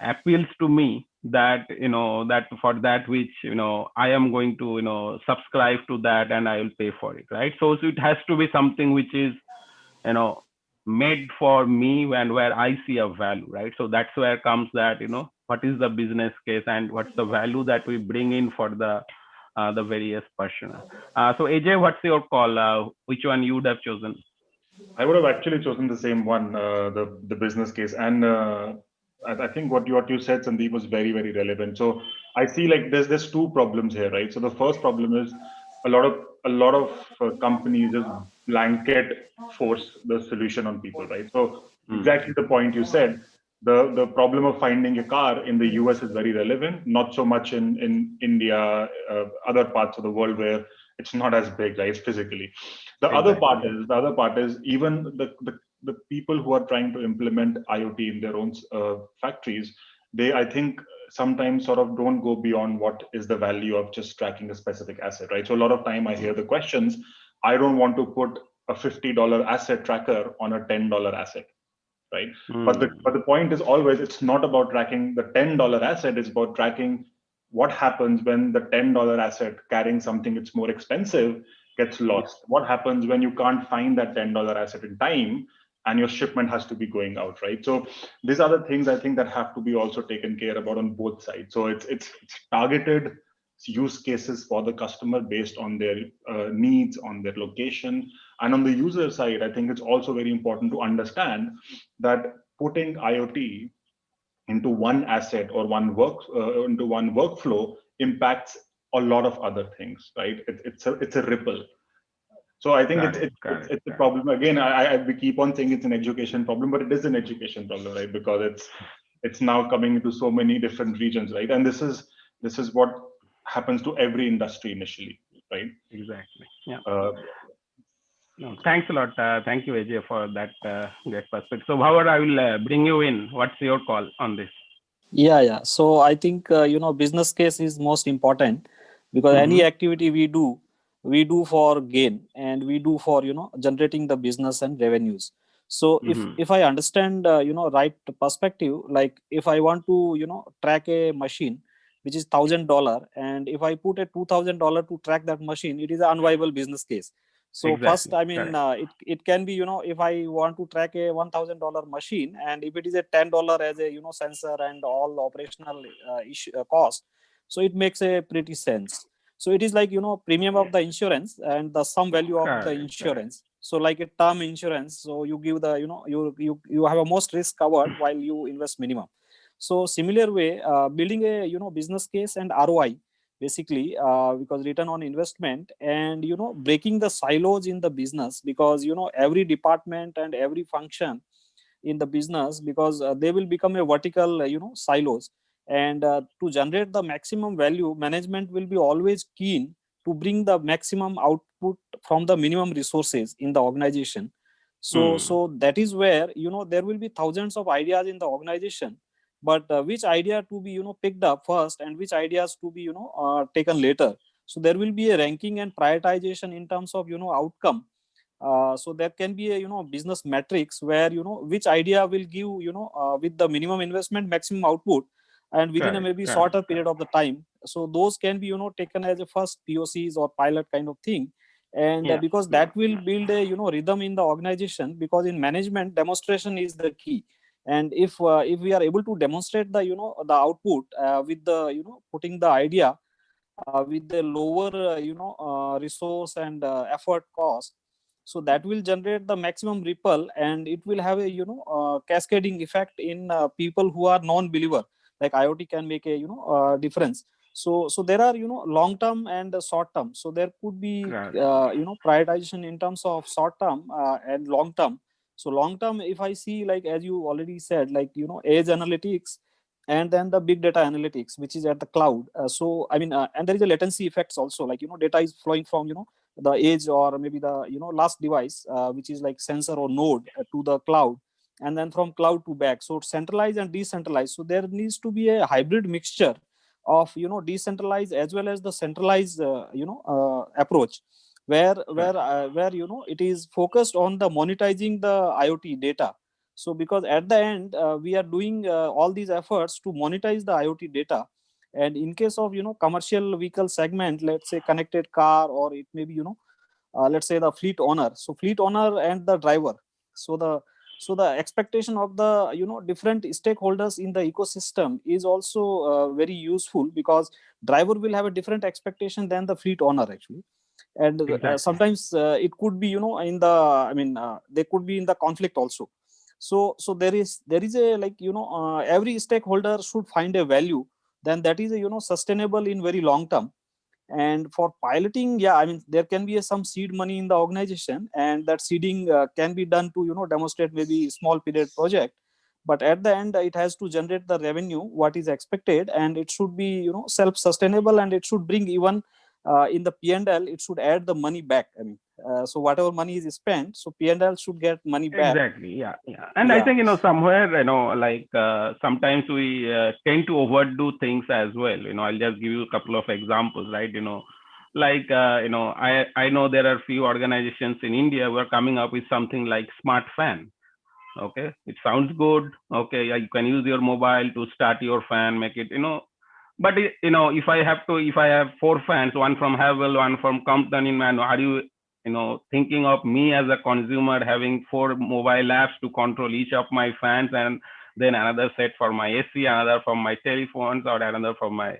appeals to me, that that for that which I am going to subscribe to that and I will pay for it, right? So it has to be something which is made for me and where I see a value, right? So that's where comes that what is the business case and what's the value that we bring in for the various persona. So AJ, what's your call? Which one you would have chosen? I would have actually chosen the same one, the business case, and I think what you said, Sandeep, was very, very relevant. So I see like there's two problems here, right? So the first problem is a lot of companies just blanket force the solution on people, right? So exactly the point you said, the problem of finding a car in the US is very relevant, not so much in India, other parts of the world where it's not as big, right, physically. The other part is even the people who are trying to implement IoT in their own factories, they, I think, sometimes sort of don't go beyond what is the value of just tracking a specific asset, right? So a lot of time I hear the questions, I don't want to put a $50 asset tracker on a $10 asset, right? But the point is always, it's not about tracking the $10 asset, it's about tracking what happens when the $10 asset carrying something that's more expensive gets lost. What happens when you can't find that $10 asset in time and your shipment has to be going out, right? So these are the things I think that have to be also taken care about on both sides. So it's targeted use cases for the customer based on their needs, on their location. And on the user side, I think it's also very important to understand that putting IoT into one asset or into one workflow impacts a lot of other things, right? It's a ripple. So I think it's a problem. Again, we keep on saying it's an education problem, but it is an education problem, right? Because it's now coming into so many different regions, right? And this is what happens to every industry initially, right? Exactly. Yeah. No, thanks a lot. Thank you, Ajay, for that great perspective. So, Howard, I will bring you in. What's your call on this? Yeah. So I think business case is most important, because any activity we do for gain, and we do for generating the business and revenues. So if I understand right perspective, like if I want to track a machine which is $1,000, and if I put a $2,000 to track that machine, it is an unviable business case. So first, I mean, it can be, if I want to track a $1,000 machine, and if it is a $10 as a sensor and all operational cost, so it makes a pretty sense. So it is like premium of the insurance and the sum value of the insurance. So like a term insurance, so you give the you have a most risk covered while you invest minimum. So similar way, building a business case and ROI, basically, because return on investment, and breaking the silos in the business, because every department and every function in the business, because they will become a vertical silos, and to generate the maximum value, management will be always keen to bring the maximum output from the minimum resources in the organization. So that is where there will be thousands of ideas in the organization, but which idea to be picked up first, and which ideas to be taken later. So there will be a ranking and prioritization in terms of outcome. So there can be a business metrics where which idea will give with the minimum investment maximum output, and within a maybe shorter period of the time. So those can be taken as a first POCs or pilot kind of thing. And because that will build a rhythm in the organization, because in management, demonstration is the key. And if we are able to demonstrate the the output with the putting the idea with the lower resource and effort cost, so that will generate the maximum ripple, and it will have a cascading effect in people who are non-believer. Like IoT can make a difference. So there are long term and short term. So there could be prioritization in terms of short term and long term. So long term, if I see, like as you already said, like edge analytics, and then the big data analytics, which is at the cloud. So I mean, and there is a latency effects also, like data is flowing from the edge, or maybe the last device, which is like sensor or node, to the cloud, and then from cloud to back. So centralized and decentralized. So there needs to be a hybrid mixture of decentralized as well as the centralized approach, where it is focused on the monetizing the IoT data. So because at the end, we are doing all these efforts to monetize the IoT data. And in case of commercial vehicle segment, let's say connected car, or it may be let's say the fleet owner. So fleet owner and the driver. So the expectation of the different stakeholders in the ecosystem is also very useful, because driver will have a different expectation than the fleet owner actually. And sometimes it could be in the they could be in the conflict also. So there is a like every stakeholder should find a value, then that is a sustainable in very long term. And for piloting, there can be some seed money in the organization, and that seeding can be done to demonstrate maybe small period project. But at the end, it has to generate the revenue what is expected, and it should be self sustainable, and it should bring even in the P&L, it should add the money back. So whatever money is spent, so P&L should get money back. Exactly. Yeah. And I think, somewhere, like sometimes we tend to overdo things as well. I'll just give you a couple of examples, right? Like, I know there are few organizations in India who are coming up with something like smart fan. Okay. It sounds good. Okay. Yeah, you can use your mobile to start your fan, make it, but if I have four fans, one from Havel, one from Compton in man, are you thinking of me as a consumer having four mobile apps to control each of my fans, and then another set for my AC, another for my telephones, or another for my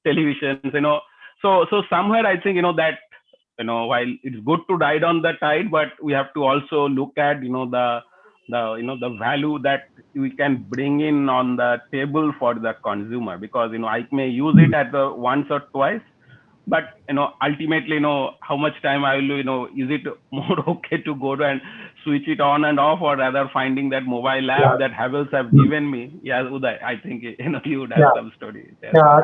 televisions, so somewhere I think that while it's good to ride on the tide, but we have to also look at the value that we can bring in on the table for the consumer, because I may use it at the once or twice, but ultimately how much time I will is it more okay to go to and switch it on and off, or rather finding that mobile app that Havels have given me. Yeah, Uday, I think you would have some story there. Yeah,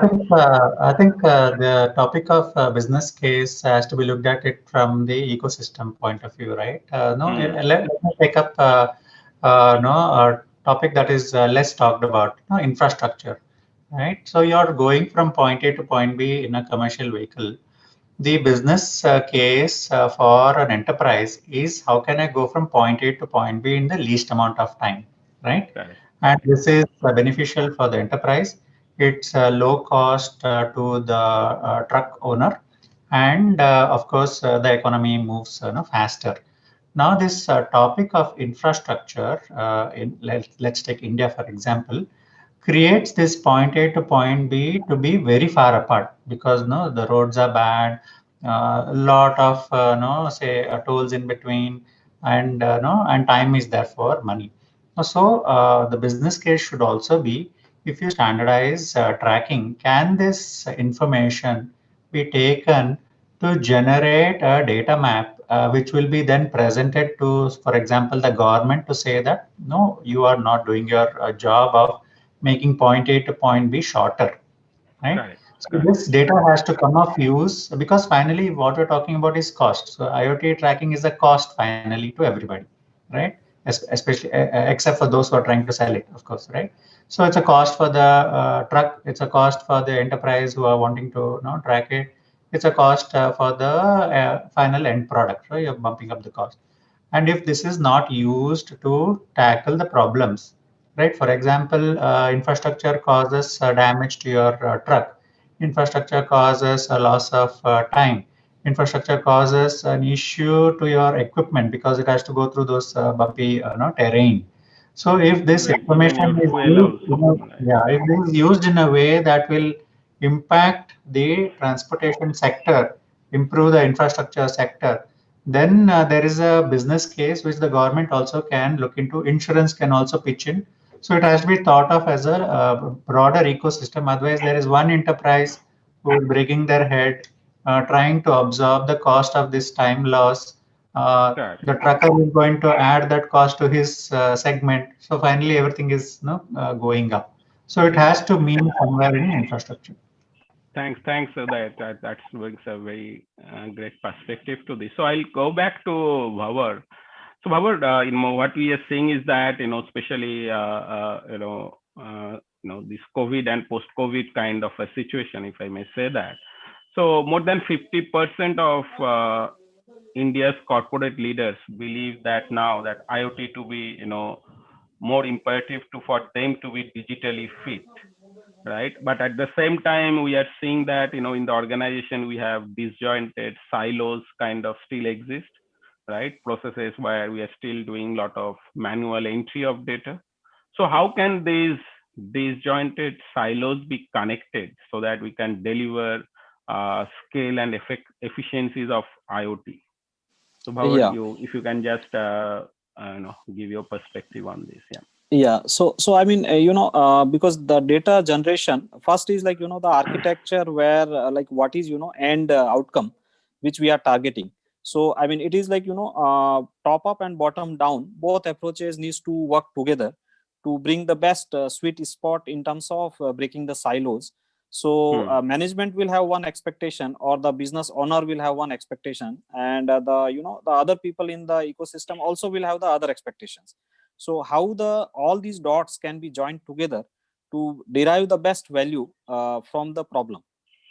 I think the topic of business case has to be looked at it from the ecosystem point of view, right? No, let me take up no, a topic that is less talked about, infrastructure, right? So you're going from point A to point B in a commercial vehicle. The business case for an enterprise is how can I go from point A to point B in the least amount of time, right? And this is beneficial for the enterprise. It's low cost to the truck owner, and of course, the economy moves faster. Now, this topic of infrastructure, let's take India for example, creates this point A to point B to be very far apart because no, the roads are bad, a lot of no, say tolls in between, and no, and time is therefore money. So the business case should also be if you standardize tracking, can this information be taken to generate a data map which will be then presented to, for example, the government to say that no, you are not doing your job of making point A to point B shorter, right? So this data has to come of use because finally what we're talking about is cost. So IoT tracking is a cost finally to everybody, right? Especially except for those who are trying to sell it, of course, right? So it's a cost for the truck. It's a cost for the enterprise who are wanting to track it. It's a cost for the final end product, right? You're bumping up the cost. And if this is not used to tackle the problems, right? For example, infrastructure causes damage to your truck. Infrastructure causes a loss of time. Infrastructure causes an issue to your equipment because it has to go through those bumpy terrain. So if this information is used, if this is used in a way that will impact the transportation sector, improve the infrastructure sector, then there is a business case which the government also can look into. Insurance can also pitch in. So it has to be thought of as a broader ecosystem. Otherwise, there is one enterprise who is breaking their head, trying to absorb the cost of this time loss. The trucker is going to add that cost to his segment. So finally, everything is going up. So it has to mean somewhere in infrastructure. Thanks. That brings a very great perspective to this. So I'll go back to Bhavar. So Bhavar, what we are seeing is that especially this COVID and post-COVID kind of a situation, if I may say that. So more than 50% of India's corporate leaders believe that now that IoT to be more imperative for them to be digitally fit, right? But at the same time, we are seeing that in the organization we have disjointed silos kind of still exist, right? Processes where we are still doing a lot of manual entry of data. So how can these disjointed silos be connected so that we can deliver scale and efficiencies of IoT? So Bhavar, if you can just give your perspective on this. So I mean because the data generation first is like the architecture where like what is end outcome which we are targeting. So I mean it is like top up and bottom down, both approaches needs to work together to bring the best sweet spot in terms of breaking the silos. So management will have one expectation, or the business owner will have one expectation, and the other people in the ecosystem also will have the other expectations. So how all these dots can be joined together to derive the best value from the problem.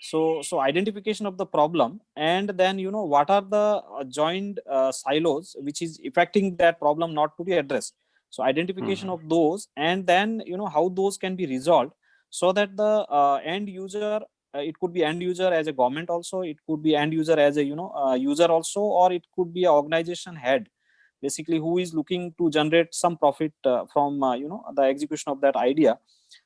So identification of the problem, and then what are the joined silos which is affecting that problem not to be addressed. So identification of those, and then how those can be resolved, so that the end user, it could be end user as a government also, it could be end user as a user also, or it could be a organization head, basically, who is looking to generate some profit from the execution of that idea.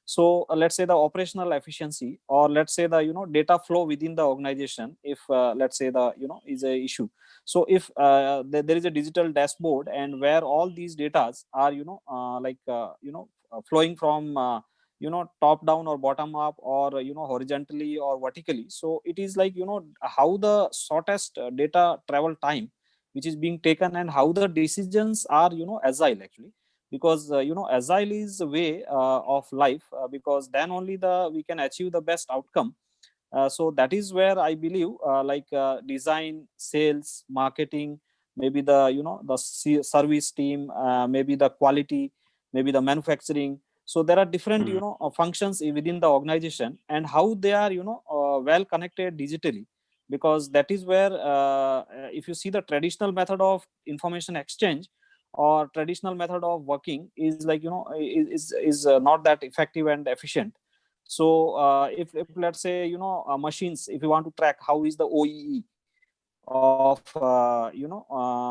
So let's say the operational efficiency, or let's say the data flow within the organization, if let's say the is a issue. So if there is a digital dashboard, and where all these datas are flowing from top down or bottom up, or horizontally or vertically, so it is like how the shortest data travel time which is being taken, and how the decisions are agile, actually, because agile is a way of life, because then only we can achieve the best outcome. So that is where I believe design, sales, marketing, maybe the service team, maybe the quality, maybe the manufacturing. So there are different functions within the organization, and how they are well connected digitally, because that is where if you see the traditional method of information exchange, or traditional method of working, is like is not that effective and efficient. So if let's say machines, if you want to track how is the OEE of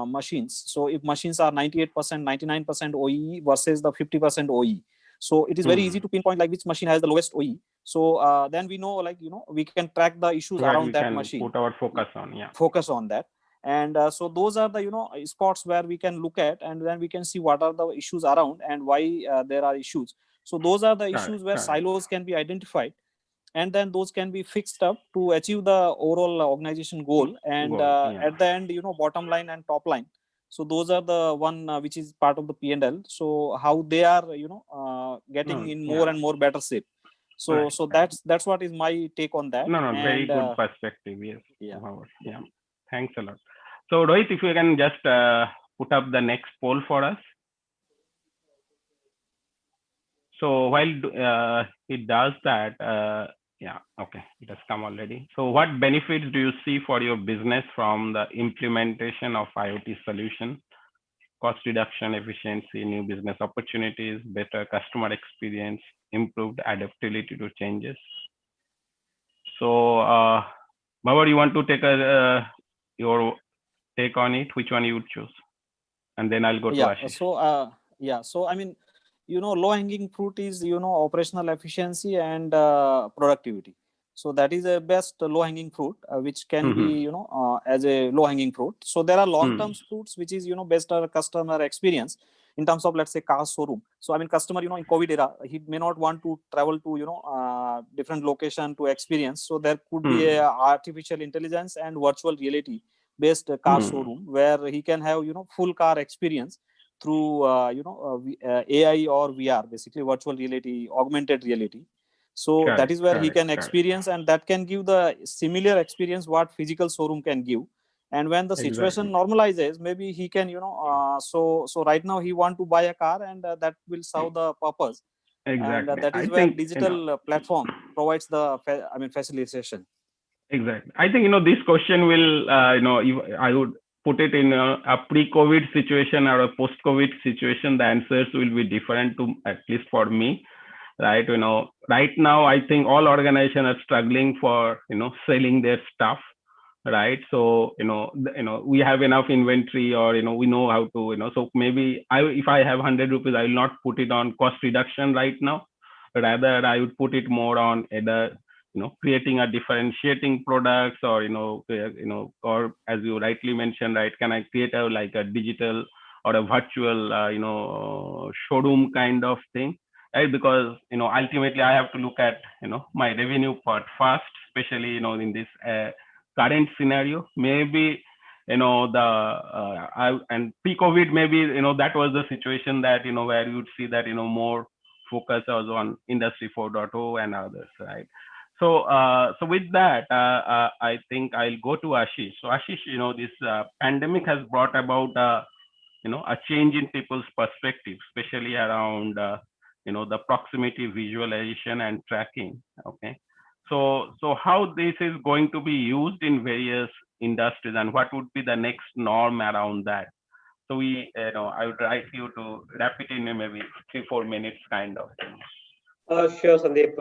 machines, so if machines are 98%, 99% OEE versus the 50% OEE, so it is very easy to pinpoint like which machine has the lowest OEE. So then we know, like we can track the issues where around we that can machine, put our focus on. focus on that. And so those are the spots where we can look at, and then we can see what are the issues around and why there are issues. So those are the issues where silos can be identified, and then those can be fixed up to achieve the overall organization goal, and at the end bottom line and top line. So those are the one which is part of the P&L, so how they are getting in more and more better shape. So that's what is my take on that. No, very good perspective. Yes. Thanks a lot. So Rohit, if you can just put up the next poll for us. So while it does that, okay, it has come already. So what benefits do you see for your business from the implementation of IoT solution? Cost reduction, efficiency, new business opportunities, better customer experience, improved adaptability to changes. So Bhavar, you want to take your take on it? Which one you would choose? And then I'll go to Ashish. So I mean, low hanging fruit is operational efficiency and productivity. So that is a best low hanging fruit which can be as a low hanging fruit. So there are long term fruits which is better customer experience in terms of, let's say, car showroom. So I mean, customer in COVID era, he may not want to travel to different location to experience. So there could be a artificial intelligence and virtual reality based car showroom, where he can have full car experience through AI or VR, basically virtual reality, augmented reality. So that is where he can experience, and that can give the similar experience what physical showroom can give. And when the situation normalizes, maybe he can so right now he want to buy a car, and that will serve the purpose. And that is where digital platform provides the facilitation. Exactly. I think this question will I would put it in a pre-COVID situation or a post-COVID situation. The answers will be different, to at least for me, right? Right now I think all organizations are struggling for selling their stuff, right? So we have enough inventory, or we know how to so maybe if I have 100 rupees, I will not put it on cost reduction right now. Rather, I would put it more on either creating a differentiating products, or or as you rightly mentioned, right, can I create a digital or a virtual showroom kind of thing, right? Because ultimately I have to look at my revenue part first, especially in this current scenario. Maybe and pre-COVID, maybe that was the situation that where you would see that more focus was on Industry 4.0 and others, right? So with that, I think I'll go to Ashish. So Ashish, this pandemic has brought about a change in people's perspective, especially around the proximity visualization and tracking. Okay, so how this is going to be used in various industries, and what would be the next norm around that? So I would like you to wrap it in maybe 3-4 minutes, kind of. Sure, Sandeep.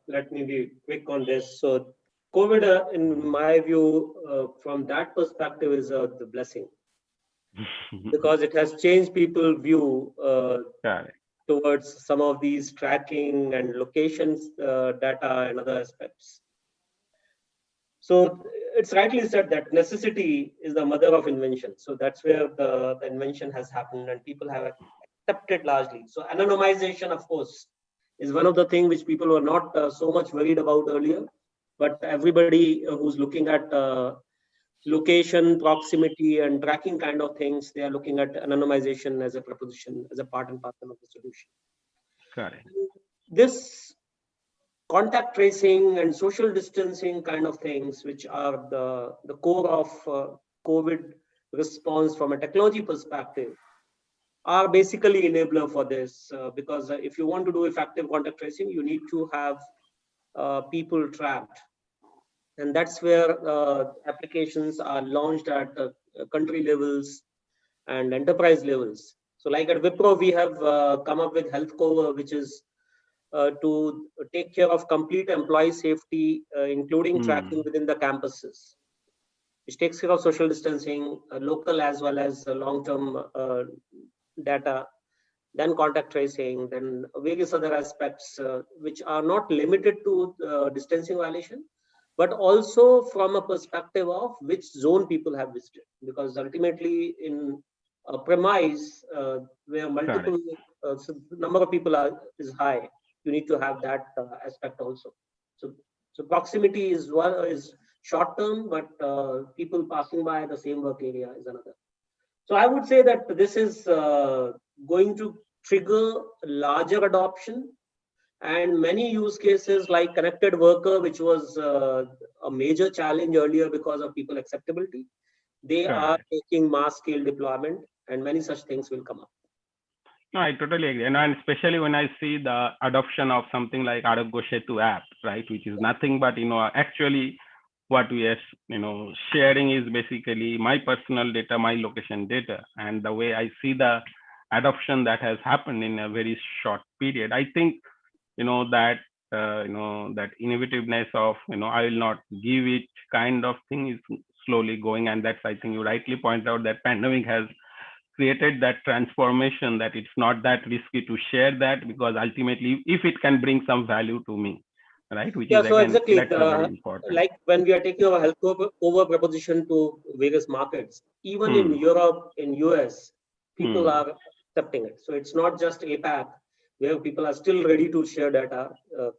Let me be quick on this. So, COVID, in my view, from that perspective, is the blessing because it has changed people's view towards some of these tracking and locations data and other aspects. So, it's rightly said that necessity is the mother of invention. So that's where the invention has happened, and people have accepted largely. So anonymization, of course, is one of the things which people were not so much worried about earlier. But everybody who's looking at location, proximity, and tracking kind of things, they are looking at anonymization as a proposition, as a part and parcel of the solution. Correct. This contact tracing and social distancing kind of things, which are the core of COVID response from a technology perspective, are basically enabler for this because if you want to do effective contact tracing, you need to have people tracked. And that's where applications are launched at country levels and enterprise levels. So like at Wipro, we have come up with Health Cover, which is to take care of complete employee safety, including tracking within the campuses, which takes care of social distancing, local as well as long-term data, then contact tracing, then various other aspects which are not limited to distancing violation, but also from a perspective of which zone people have visited. Because ultimately in a premise where multiple number of people is high, you need to have that aspect also. So proximity is one is short term, but people passing by the same work area is another. So I would say that this is going to trigger larger adoption, and many use cases like connected worker, which was a major challenge earlier because of people acceptability, they are taking mass scale deployment, and many such things will come up. No, I totally agree. And especially when I see the adoption of something like Arogya Setu app, right, which is nothing but, actually what we are, sharing is basically my personal data, my location data. And the way I see the adoption that has happened in a very short period, I think, that innovativeness of, I will not give it kind of thing is slowly going. And that's, I think you rightly point out that pandemic has created that transformation, that it's not that risky to share that, because ultimately if it can bring some value to me, right, which is so again, exactly that's very important. Like when we are taking our health over proposition to various markets, even in Europe, in US, people are accepting it. So it's not just APAC where people are still ready to share data.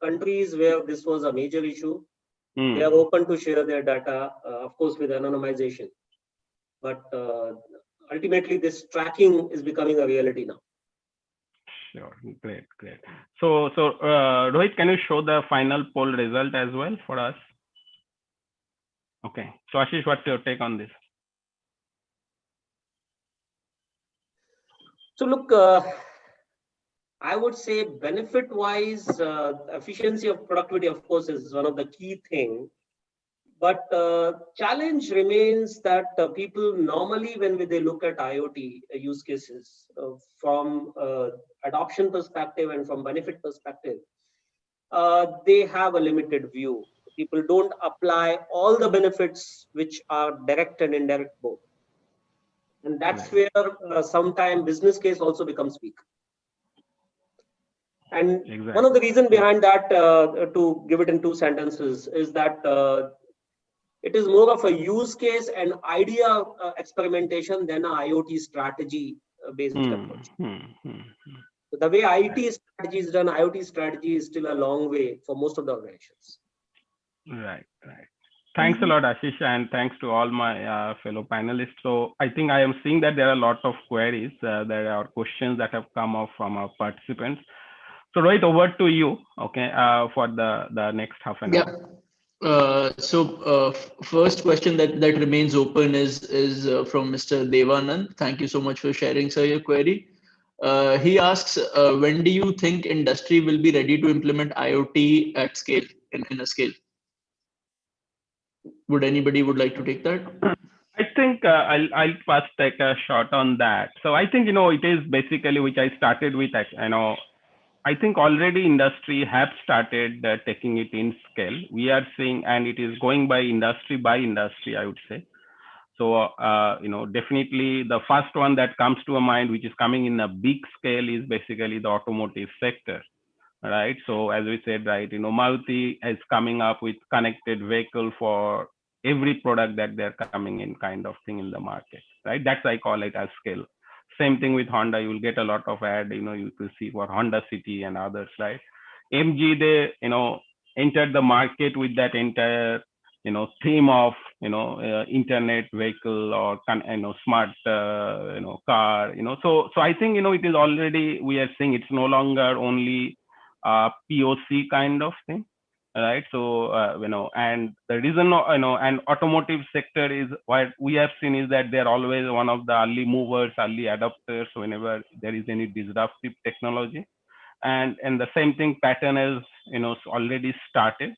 Countries where this was a major issue, they are open to share their data, of course with anonymization, but ultimately this tracking is becoming a reality now. Sure, great. So Rohit, can you show the final poll result as well for us? Okay, so Ashish, what's your take on this? So look, I would say benefit wise, efficiency of productivity, of course, is one of the key things. But challenge remains that people normally, when they look at IoT use cases from adoption perspective and from benefit perspective, they have a limited view. People don't apply all the benefits which are direct and indirect both. And that's where sometimes business case also becomes weak. And one of the reasons behind that, to give it in 2 sentences, is that it is more of a use case and idea experimentation than an IoT strategy based approach. So the way IT strategy is done, IoT strategy is still a long way for most of the organizations. Right. Thanks a lot, Ashish, and thanks to all my fellow panelists. So I think I am seeing that there are a lot of queries. There are questions that have come up from our participants. So Rohit, over to you, okay, for the next half an hour. First question that remains open is from Mr. Devanand. Thank you so much for sharing, sir, your query. He asks, when do you think industry will be ready to implement IoT at scale, in a scale? Would anybody would like to take that? I think I'll first take a shot on that. So I think, it is basically, which I started with, I think already industry have started taking it in scale. We are seeing, and it is going by industry, I would say. So, definitely the first one that comes to a mind, which is coming in a big scale, is basically the automotive sector, right? So as we said, right, Maruti is coming up with connected vehicle for every product that they're coming in, kind of thing in the market, right? That's, I call it as scale. Same thing with Honda. You will get a lot of ad, you will see for Honda City and others, right? MG, they, entered the market with that entire, theme of, internet vehicle or, smart, car, so I think, it is already, we are seeing it's no longer only POC kind of thing, right? So, and the reason, and automotive sector is what we have seen is that they're always one of the early movers, early adopters whenever there is any disruptive technology. And the same thing pattern is, already started.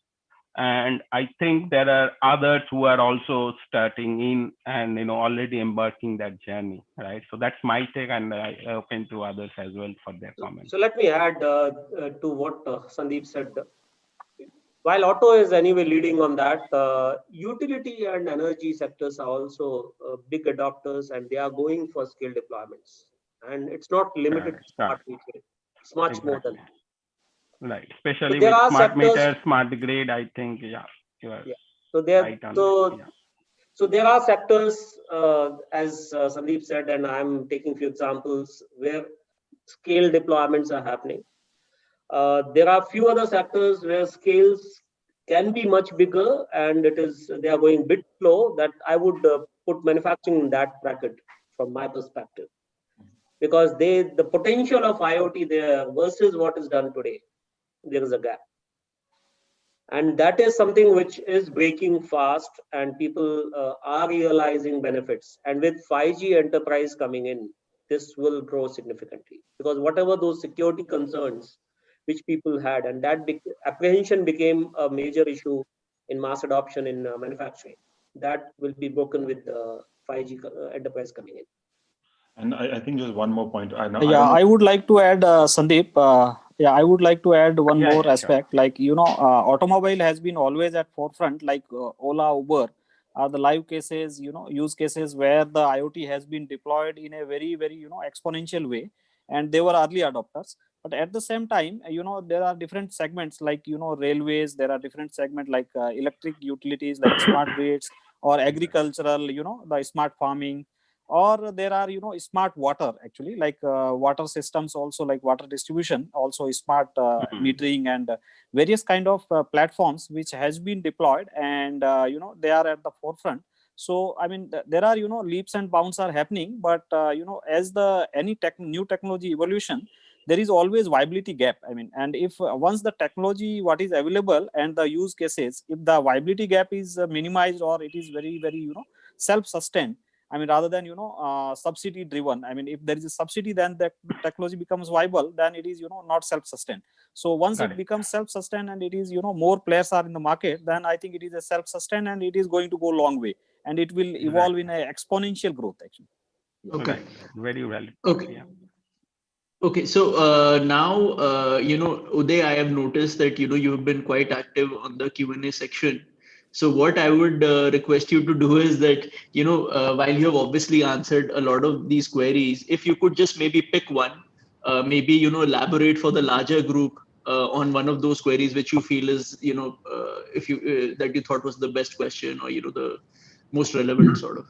And I think there are others who are also starting in and, already embarking that journey, right? So that's my take, and I open to others as well for their comments. So let me add to what Sandeep said. While auto is anyway leading on that, utility and energy sectors are also big adopters, and they are going for scale deployments. And it's not limited to smart metering. It's much more than that. Right, especially with smart meter, smart grid, I think, yeah. So there are sectors, as Sandeep said, and I'm taking few examples where scale deployments are happening. There are few other sectors where scales can be much bigger, and they are going bit slow. That I would put manufacturing in that bracket from my perspective, because the potential of IoT there versus what is done today, there is a gap. And that is something which is breaking fast, and people are realizing benefits. And with 5G enterprise coming in, this will grow significantly, because whatever those security concerns which people had, and that apprehension became a major issue in mass adoption in manufacturing, that will be broken with 5G enterprise coming in. And I think just one more point. I would like to add, Sandeep. I would like to add one more aspect. Sure. Like, automobile has been always at forefront, like Ola, Uber are the live cases, use cases where the IoT has been deployed in a very, very, exponential way, and they were early adopters. But at the same time, there are different segments like, railways, there are different segments like electric utilities, like smart grids, or agricultural, the smart farming, or there are, smart water, actually, like water systems also, like water distribution, also smart metering, and various kind of platforms which has been deployed, and, they are at the forefront. So, I mean, there are, leaps and bounds are happening, but, as any new technology evolution, there is always viability gap. I mean, and if once the technology, what is available and the use cases, if the viability gap is minimized, or it is very, very, self-sustained, I mean, rather than, subsidy driven. I mean, if there is a subsidy, then the technology becomes viable, then it is, not self-sustained. So once it becomes self-sustained, and it is, more players are in the market, then I think it is a self-sustained, and it is going to go a long way, and it will evolve in an exponential growth, actually. Okay. Very well. Okay. Yeah. Okay, so now, Uday, I have noticed that, you've been quite active on the Q&A section. So what I would request you to do is that, while you have obviously answered a lot of these queries, if you could just maybe pick one, maybe, elaborate for the larger group on one of those queries which you feel is, that you thought was the best question, or, the most relevant sort of.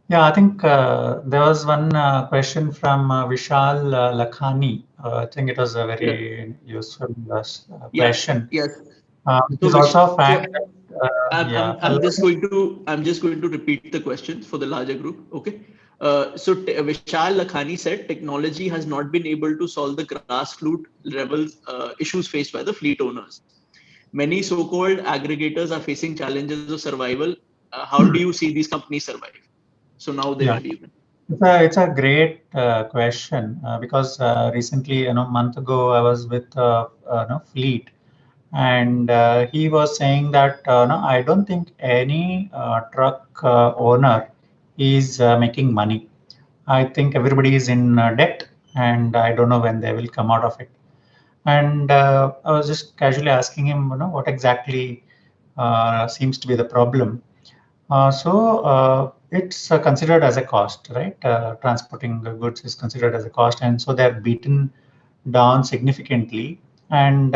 Yeah, I think there was one question from Vishal Lakhani. I think it was a very useful question. Yes. It is also a fact. I'm just going to repeat the question for the larger group. Okay. Vishal Lakhani said technology has not been able to solve the grassroots level issues faced by the fleet owners. Many so-called aggregators are facing challenges of survival. How do you see these companies survive? So now they Yeah. may be even. It's a great question because recently, a month ago, I was with Fleet, and he was saying that no, I don't think any truck owner is making money. I think everybody is in debt, and I don't know when they will come out of it. And I was just casually asking him, what exactly seems to be the problem. It's considered as a cost, right? Transporting the goods is considered as a cost, and so they're beaten down significantly. And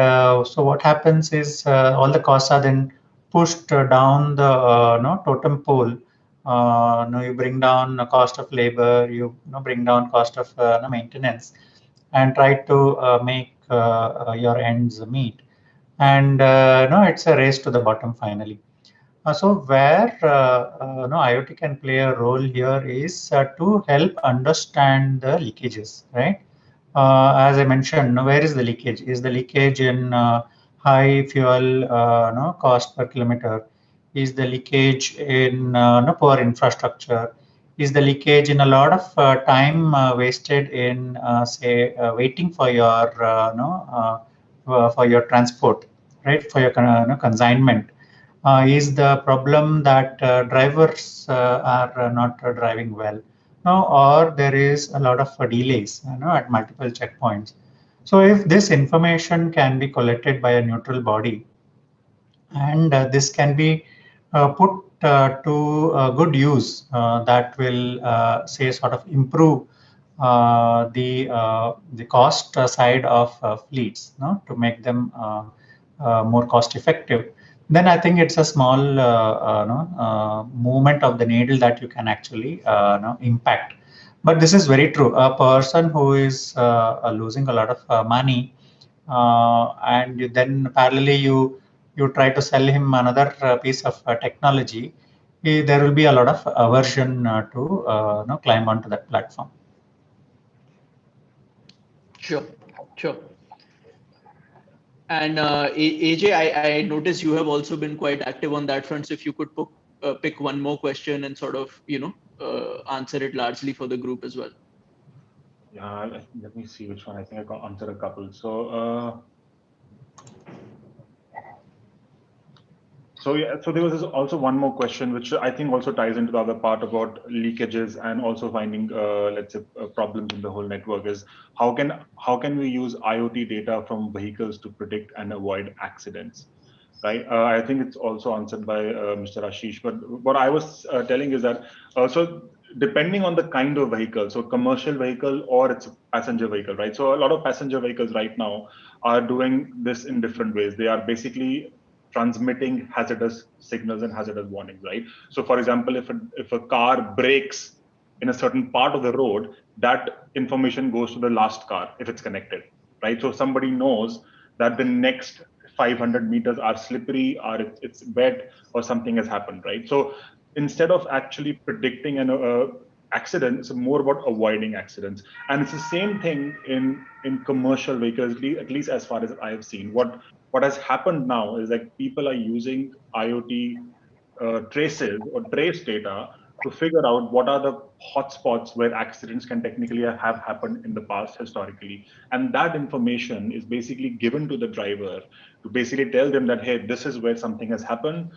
so what happens is all the costs are then pushed down the totem pole. You bring down the cost of labor, you bring down cost of maintenance, and try to make your ends meet. And no, it's a race to the bottom finally. So where IoT can play a role here is to help understand the leakages, right? As I mentioned, where is the leakage? Is the leakage in high fuel cost per kilometer? Is the leakage in poor infrastructure? Is the leakage in a lot of time wasted in say waiting for your for your transport, right? For your consignment? Is the problem that drivers are not driving well? No, or there is a lot of delays, at multiple checkpoints. So if this information can be collected by a neutral body, and this can be put to good use, that will say sort of improve the cost side of fleets, to make them more cost effective. Then I think it's a small movement of the needle that you can actually impact. But this is very true. A person who is losing a lot of money, and then parallelly you try to sell him another piece of technology, there will be a lot of aversion to climb onto that platform. Sure, sure. And AJ, I noticed you have also been quite active on that front. So if you could pick one more question and sort of, answer it largely for the group as well. Yeah, let me see which one. I think I can answer a couple. So there was also one more question, which I think also ties into the other part about leakages and also finding, let's say, problems in the whole network. Is how can we use IoT data from vehicles to predict and avoid accidents, right? I think it's also answered by Mr. Ashish. But what I was telling is that so depending on the kind of vehicle, so commercial vehicle or it's a passenger vehicle, right? So a lot of passenger vehicles right now are doing this in different ways. They are basically transmitting hazardous signals and hazardous warnings, right? So for example, if a car brakes in a certain part of the road, that information goes to the last car if it's connected, right? So somebody knows that the next 500 meters are slippery or it's wet or something has happened, right? So instead of actually predicting an accident, it's more about avoiding accidents. And it's the same thing in commercial vehicles, at least as far as I have seen. What has happened now is that people are using IoT traces or trace data to figure out what are the hotspots where accidents can technically have happened in the past historically. And that information is basically given to the driver to basically tell them that, hey, this is where something has happened.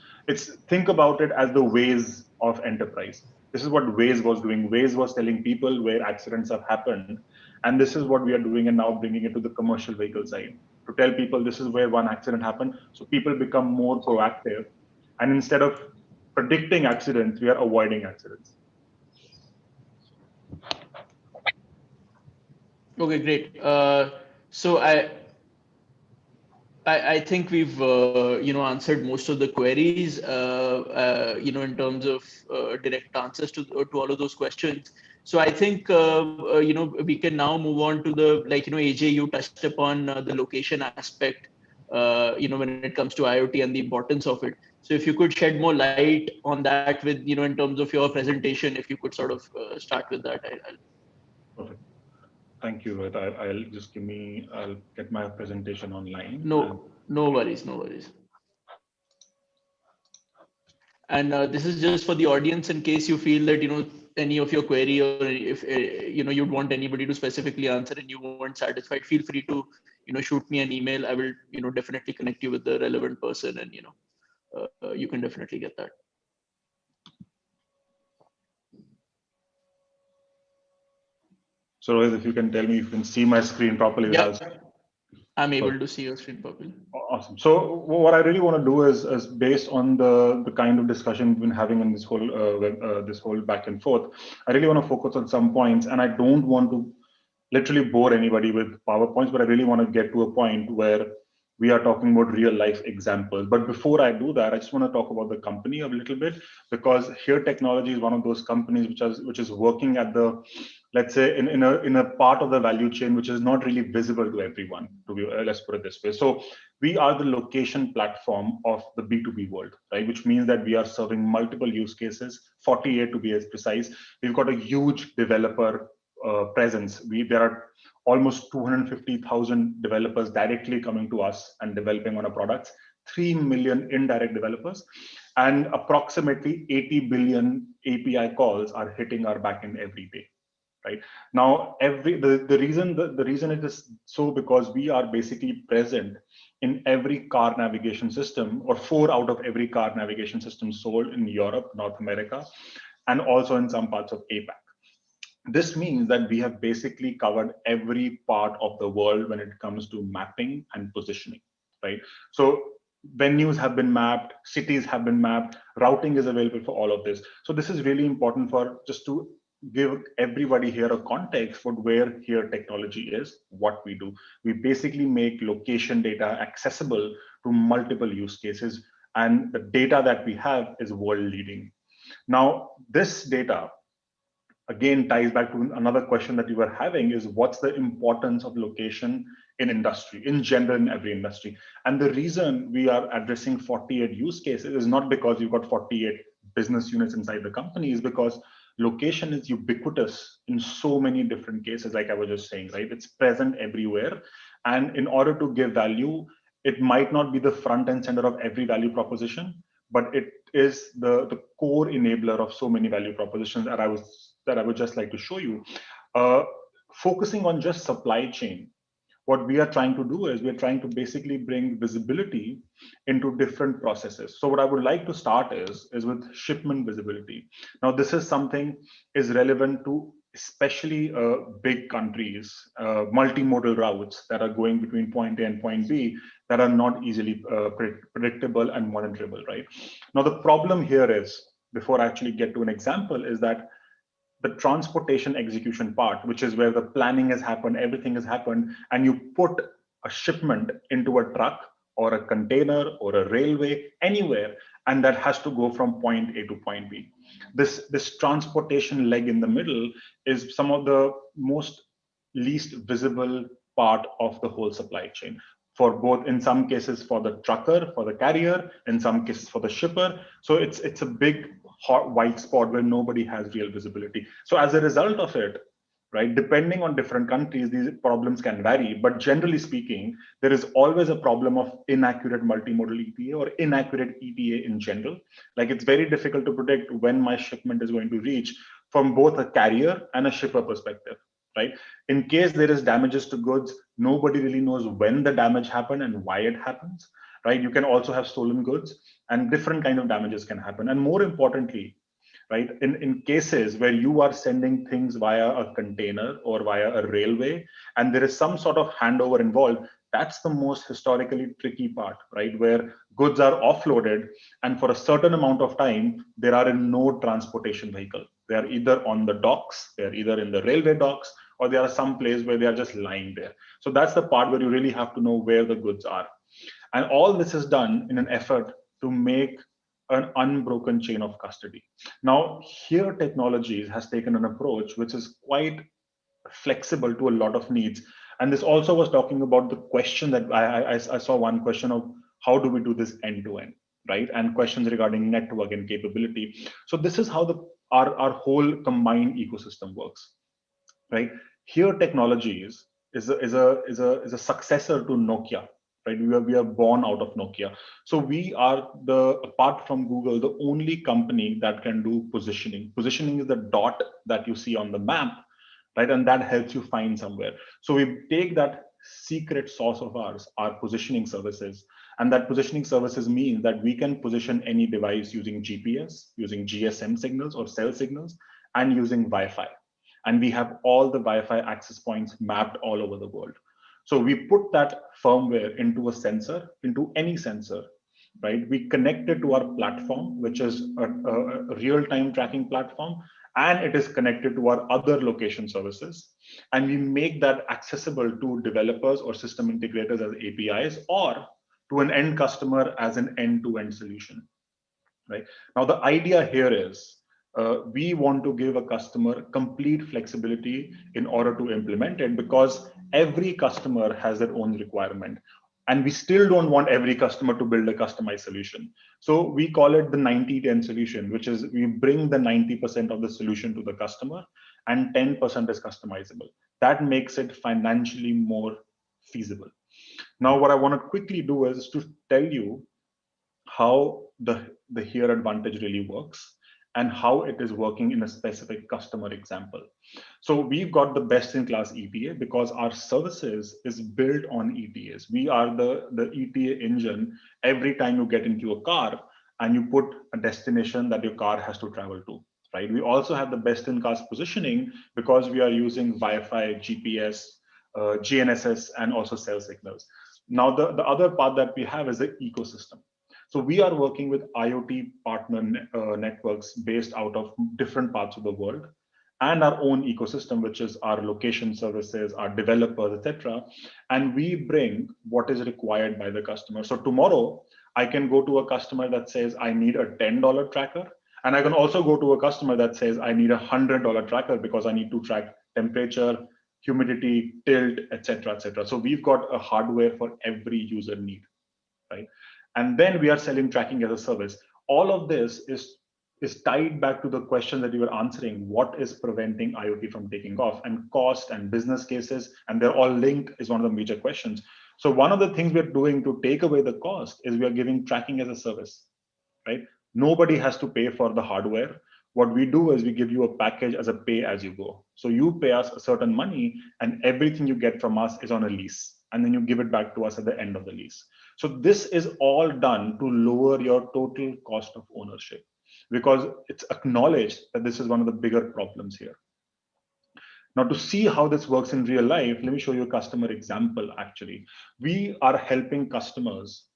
Think about it as the Waze of enterprise. This is what Waze was doing. Waze was telling people where accidents have happened. And this is what we are doing and now bringing it to the commercial vehicle side to tell people this is where one accident happened. So people become more proactive. And instead of predicting accidents, we are avoiding accidents. Okay, great. So I think we've answered most of the queries in terms of direct answers to all of those questions. So I think we can now move on to the AJ, you touched upon the location aspect when it comes to IoT and the importance of it. So if you could shed more light on that with, in terms of your presentation, if you could sort of start with that. Perfect. Thank you, Rohit. I'll get my presentation online. No worries, no worries. And this is just for the audience in case you feel that, any of your query, or if, you'd want anybody to specifically answer and you weren't satisfied, feel free to, shoot me an email. I will, definitely connect you with the relevant person, and, you can definitely get that. So Rohit, if you can tell me if you can see my screen properly. Yeah, I'm able to see your screen properly. Awesome. So what I really want to do is based on the kind of discussion we've been having in this whole back and forth, I really want to focus on some points, and I don't want to literally bore anybody with PowerPoints, but I really want to get to a point where we are talking about real life examples. But before I do that, I just want to talk about the company a little bit, because here technology is one of those companies which is working at the, let's say, in a part of the value chain which is not really visible to everyone. Let's put it this way. So we are the location platform of the B2B world, right? Which means that we are serving multiple use cases, 48 to be as precise. We've got a huge developer presence. There are almost 250,000 developers directly coming to us and developing on our products, 3 million indirect developers, and approximately 80 billion API calls are hitting our backend every day. Right now, the reason it is so, because we are basically present in every car navigation system, or 4 out of every car navigation system sold in Europe, North America, and also in some parts of APAC. This means that we have basically covered every part of the world when it comes to mapping and positioning, right? So venues have been mapped, cities have been mapped, routing is available for all of this. So this is really important for just to give everybody here a context for where here technology is, what we do. We basically make location data accessible to multiple use cases, and the data that we have is world leading. Now, this data again ties back to another question that you were having, is what's the importance of location in industry, in general, in every industry. And the reason we are addressing 48 use cases is not because you've got 48 business units inside the company, is because location is ubiquitous in so many different cases, like I was just saying, right? It's present everywhere. And in order to give value, it might not be the front and center of every value proposition, but it is the core enabler of so many value propositions that I would just like to show you. Focusing on just supply chain, what we are trying to do is we're trying to basically bring visibility into different processes. So what I would like to start is with shipment visibility. Now, this is something is relevant to especially big countries, multimodal routes that are going between point A and point B that are not easily predictable and monitorable, right? Now, the problem here is, before I actually get to an example, is that the transportation execution part, which is where the planning has happened, everything has happened, and you put a shipment into a truck or a container or a railway, anywhere, and that has to go from point A to point B. This transportation leg in the middle is some of the most least visible part of the whole supply chain, for both, in some cases for the trucker, for the carrier, in some cases for the shipper. So it's a big hot white spot where nobody has real visibility. So as a result of it, right, depending on different countries, these problems can vary. But generally speaking, there is always a problem of inaccurate multimodal ETA or inaccurate ETA in general. Like, it's very difficult to predict when my shipment is going to reach from both a carrier and a shipper perspective, right? In case there is damages to goods, nobody really knows when the damage happened and why it happens, right? You can also have stolen goods, and different kind of damages can happen. And more importantly, right, in cases where you are sending things via a container or via a railway, and there is some sort of handover involved, that's the most historically tricky part, right? Where goods are offloaded, and for a certain amount of time, there are in no transportation vehicle. They are either on the docks, they are either in the railway docks, or there are some place where they are just lying there. So that's the part where you really have to know where the goods are. And all this is done in an effort to make an unbroken chain of custody. Now, here technologies has taken an approach which is quite flexible to a lot of needs. And this also was talking about the question that I saw one question of how do we do this end to end, right? And questions regarding network and capability. So this is how our whole combined ecosystem works, right? Here, technologies is a successor to Nokia, right? We are born out of Nokia. So we are apart from Google, the only company that can do positioning. Positioning is the dot that you see on the map, right? And that helps you find somewhere. So we take that secret sauce of ours, our positioning services, and that positioning services means that we can position any device using GPS, using GSM signals or cell signals, and using Wi-Fi. And we have all the Wi-Fi access points mapped all over the world. So we put that firmware into a sensor, into any sensor, right? We connect it to our platform, which is a real-time tracking platform, and it is connected to our other location services. And we make that accessible to developers or system integrators as APIs, or to an end customer as an end-to-end solution, right? Now, the idea here is we want to give a customer complete flexibility in order to implement it, because every customer has their own requirement. And we still don't want every customer to build a customized solution. So we call it the 90-10 solution, which is we bring the 90% of the solution to the customer and 10% is customizable. That makes it financially more feasible. Now, what I want to quickly do is to tell you how the here advantage really works and how it is working in a specific customer example. So we've got the best in class ETA because our services is built on ETAs. We are the ETA engine every time you get into a car and you put a destination that your car has to travel to, right? We also have the best in class positioning because we are using Wi-Fi, GPS, GNSS, and also cell signals. Now, the other part that we have is the ecosystem. So we are working with IoT partner networks based out of different parts of the world, and our own ecosystem, which is our location services, our developers, etc. And we bring what is required by the customer. So tomorrow, I can go to a customer that says, I need a $10 tracker. And I can also go to a customer that says, I need a $100 tracker because I need to track temperature, humidity, tilt, etc., etc. So we've got a hardware for every user need, right? And then we are selling tracking as a service. All of this is tied back to the question that you were answering. What is preventing IoT from taking off? And cost and business cases, and they're all linked, is one of the major questions. So one of the things we're doing to take away the cost is we are giving tracking as a service, right? Nobody has to pay for the hardware. What we do is we give you a package as a pay as you go. So you pay us a certain money and everything you get from us is on a lease. And then you give it back to us at the end of the lease. So this is all done to lower your total cost of ownership, because it's acknowledged that this is one of the bigger problems here. Now, to see how this works in real life, let me show you a customer example. Actually, we are helping customers,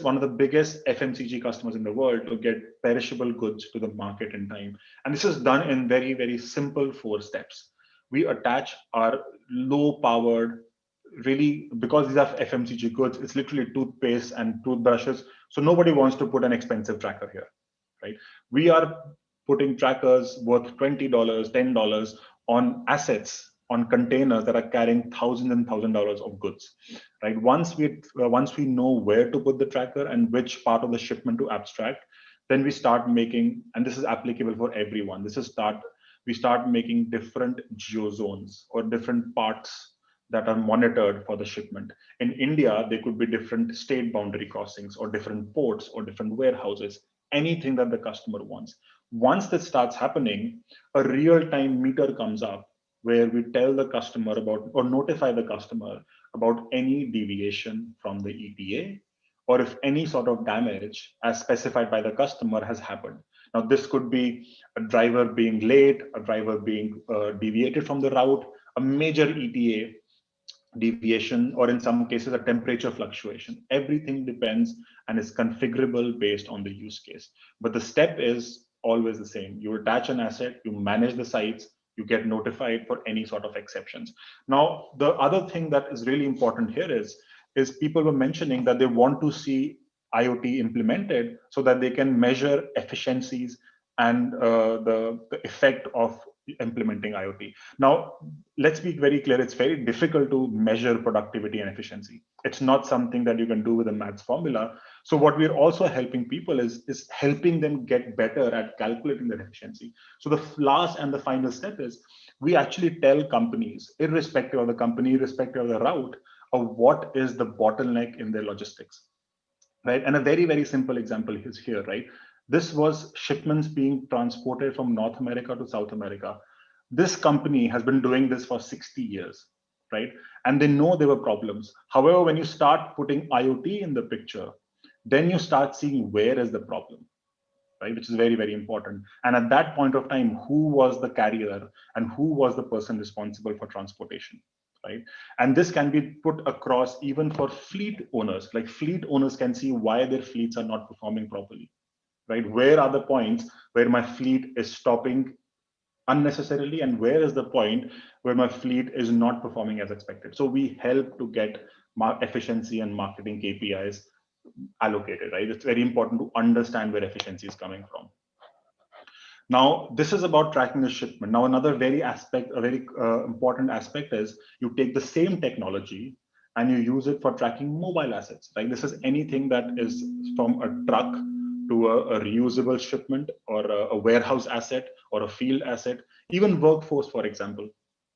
one of the biggest FMCG customers in the world, to get perishable goods to the market in time. And this is done in very, very simple 4 steps. We attach our low powered, really, because these are FMCG goods, it's literally toothpaste and toothbrushes. So nobody wants to put an expensive tracker here, right? We are putting trackers worth $20, $10 on assets, on containers that are carrying thousands and $1,000s of goods, right? Once we know where to put the tracker and which part of the shipment to abstract, then we start making, and this is applicable for everyone. We start making different geozones or different parts that are monitored for the shipment. In India, they could be different state boundary crossings or different ports or different warehouses, anything that the customer wants. Once this starts happening, a real-time meter comes up where we tell the customer about, or notify the customer about any deviation from the ETA, or if any sort of damage as specified by the customer has happened. Now, this could be a driver being late, a driver being deviated from the route, a major ETA deviation, or in some cases, a temperature fluctuation. Everything depends and is configurable based on the use case. But the step is always the same. You attach an asset, you manage the sites, you get notified for any sort of exceptions. Now, the other thing that is really important here is people were mentioning that they want to see IoT implemented so that they can measure efficiencies and the effect of implementing IoT. Now, let's be very clear, it's very difficult to measure productivity and efficiency. It's not something that you can do with a maths formula. So what we're also helping people is helping them get better at calculating their efficiency. So the last and the final step is we actually tell companies, irrespective of the company, irrespective of the route, of what is the bottleneck in their logistics, right? And a very, very simple example is here, right? This was shipments being transported from North America to South America. This company has been doing this for 60 years, right? And they know there were problems. However, when you start putting IoT in the picture, then you start seeing where is the problem, right? Which is very, very important. And at that point of time, who was the carrier and who was the person responsible for transportation, right? And this can be put across even for fleet owners. Like fleet owners can see why their fleets are not performing properly, right? Where are the points where my fleet is stopping unnecessarily, and where is the point where my fleet is not performing as expected? So we help to get efficiency and marketing KPIs allocated, right? It's very important to understand where efficiency is coming from. Now, this is about tracking the shipment. Now, another very important aspect is you take the same technology and you use it for tracking mobile assets, right? This is anything that is from a truck to a reusable shipment or a warehouse asset or a field asset, even workforce, for example,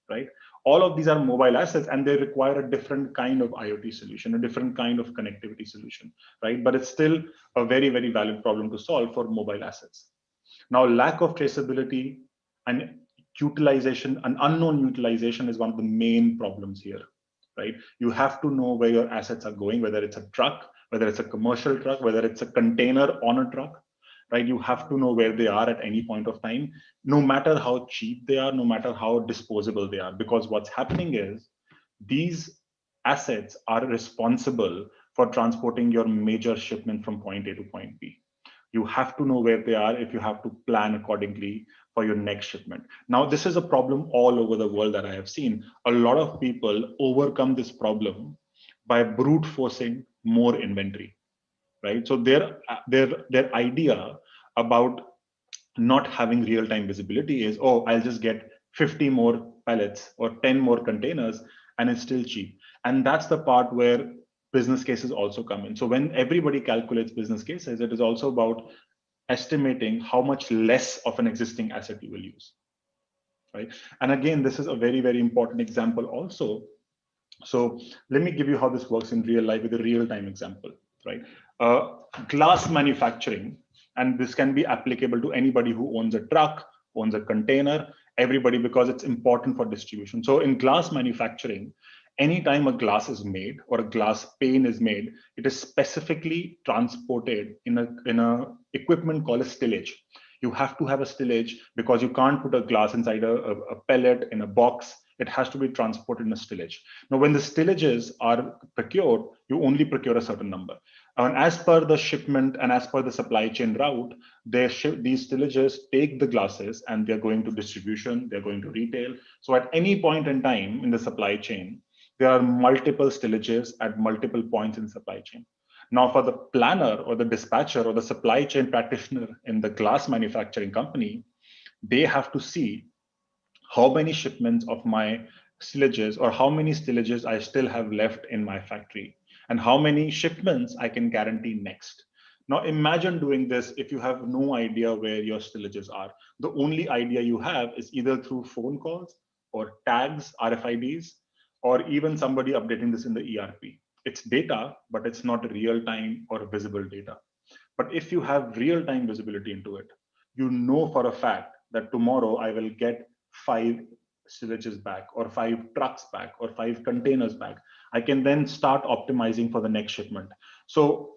right? All of these are mobile assets and they require a different kind of IoT solution, a different kind of connectivity solution, right? But it's still a very, very valid problem to solve for mobile assets. Now, lack of traceability and utilization, and unknown utilization is one of the main problems here, right? You have to know where your assets are going, whether it's a truck, whether it's a commercial truck, whether it's a container on a truck, right? You have to know where they are at any point of time, no matter how cheap they are, no matter how disposable they are, because what's happening is these assets are responsible for transporting your major shipment from point A to point B. You have to know where they are if you have to plan accordingly for your next shipment. Now, this is a problem all over the world that I have seen. A lot of people overcome this problem by brute forcing more inventory, right? So their idea about not having real-time visibility is, oh, I'll just get 50 more pallets or 10 more containers and it's still cheap. And that's the part where business cases also come in. So when everybody calculates business cases, it is also about estimating how much less of an existing asset you will use, right? And again, this is a very, very important example also. So let me give you how this works in real life with a real-time example, right? Glass manufacturing, and this can be applicable to anybody who owns a truck, owns a container, everybody, because it's important for distribution. So in glass manufacturing, anytime a glass is made or a glass pane is made, it is specifically transported in a equipment called a stillage. You have to have a stillage because you can't put a glass inside a pellet in a box. It has to be transported in a stillage. Now, when the stillages are procured, you only procure a certain number. And as per the shipment and as per the supply chain route, these stillages take the glasses and they're going to distribution, they're going to retail. So at any point in time in the supply chain, there are multiple stillages at multiple points in the supply chain. Now, for the planner or the dispatcher or the supply chain practitioner in the glass manufacturing company, they have to see how many shipments of my stillages or how many stillages I still have left in my factory and how many shipments I can guarantee next. Now, imagine doing this if you have no idea where your stillages are. The only idea you have is either through phone calls or tags, RFIDs, or even somebody updating this in the ERP. It's data, but it's not real-time or visible data. But if you have real-time visibility into it, you know for a fact that tomorrow I will get 5 stillages back or 5 trucks back or 5 containers back. I can then start optimizing for the next shipment. So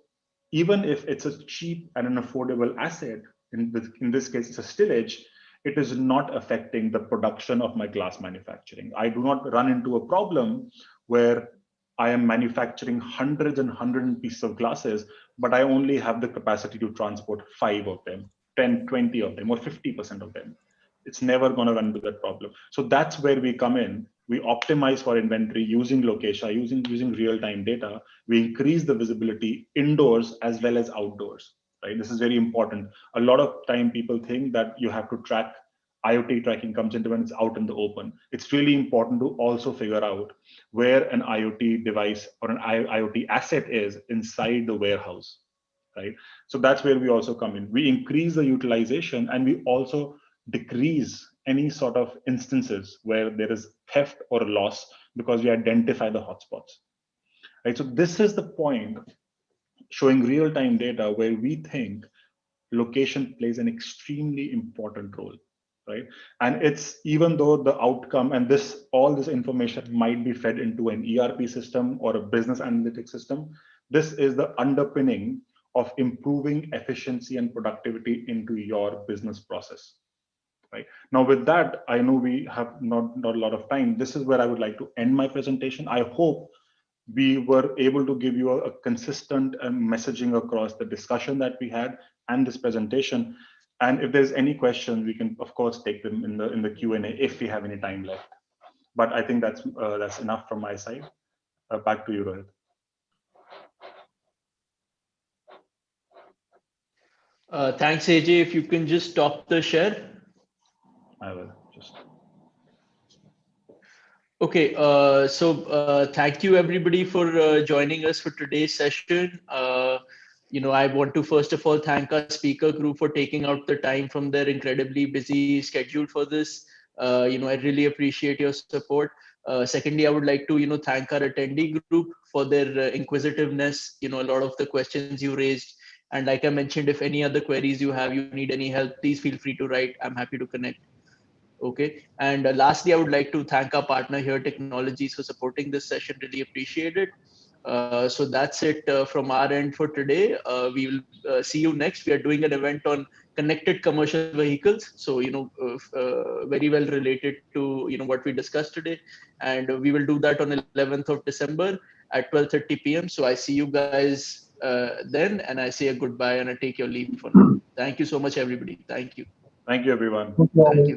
even if it's a cheap and an affordable asset, in this case, it's a stillage, it is not affecting the production of my glass manufacturing. I do not run into a problem where I am manufacturing hundreds and hundreds of pieces of glasses, but I only have the capacity to transport 5 of them, 10, 20 of them, or 50% of them. It's never going to run into that problem. So that's where we come in. We optimize for inventory using location, using real-time data. We increase the visibility indoors as well as outdoors, right? This is very important. A lot of time people think that you have to track, IoT tracking comes into when it's out in the open. It's really important to also figure out where an IoT device or an IoT asset is inside the warehouse, right? So that's where we also come in. We increase the utilization and we also decrease any sort of instances where there is theft or loss because we identify the hotspots, right? So this is the point, showing real-time data where we think location plays an extremely important role, right? And it's, even though the outcome and this, all this information might be fed into an ERP system or a business analytics system, this is the underpinning of improving efficiency and productivity into your business process, right? Now, with that, I know we have not a lot of time. This is where I would like to end my presentation. I hope we were able to give you a consistent messaging across the discussion that we had and this presentation. And if there's any questions, we can of course take them in the Q&A if we have any time left. But I think that's enough from my side. Back to you, Rohit. Thanks, AJ. If you can just stop the share. I will just. Okay, thank you everybody for joining us for today's session. I want to first of all thank our speaker group for taking out the time from their incredibly busy schedule for this. I really appreciate your support. Secondly, I would like to, thank our attendee group for their inquisitiveness, a lot of the questions you raised. And like I mentioned, if any other queries you have, you need any help, please feel free to write. I'm happy to connect. Okay. And lastly, I would like to thank our partner here, Technologies, for supporting this session. Really appreciate it. So that's it from our end for today. We will see you next. We are doing an event on connected commercial vehicles. So, very well related to, what we discussed today. And we will do that on 11th of December at 12:30 p.m. So I see you guys then, and I say a goodbye and I take your leave for now. Thank you so much, everybody. Thank you. Thank you, everyone. Thank you.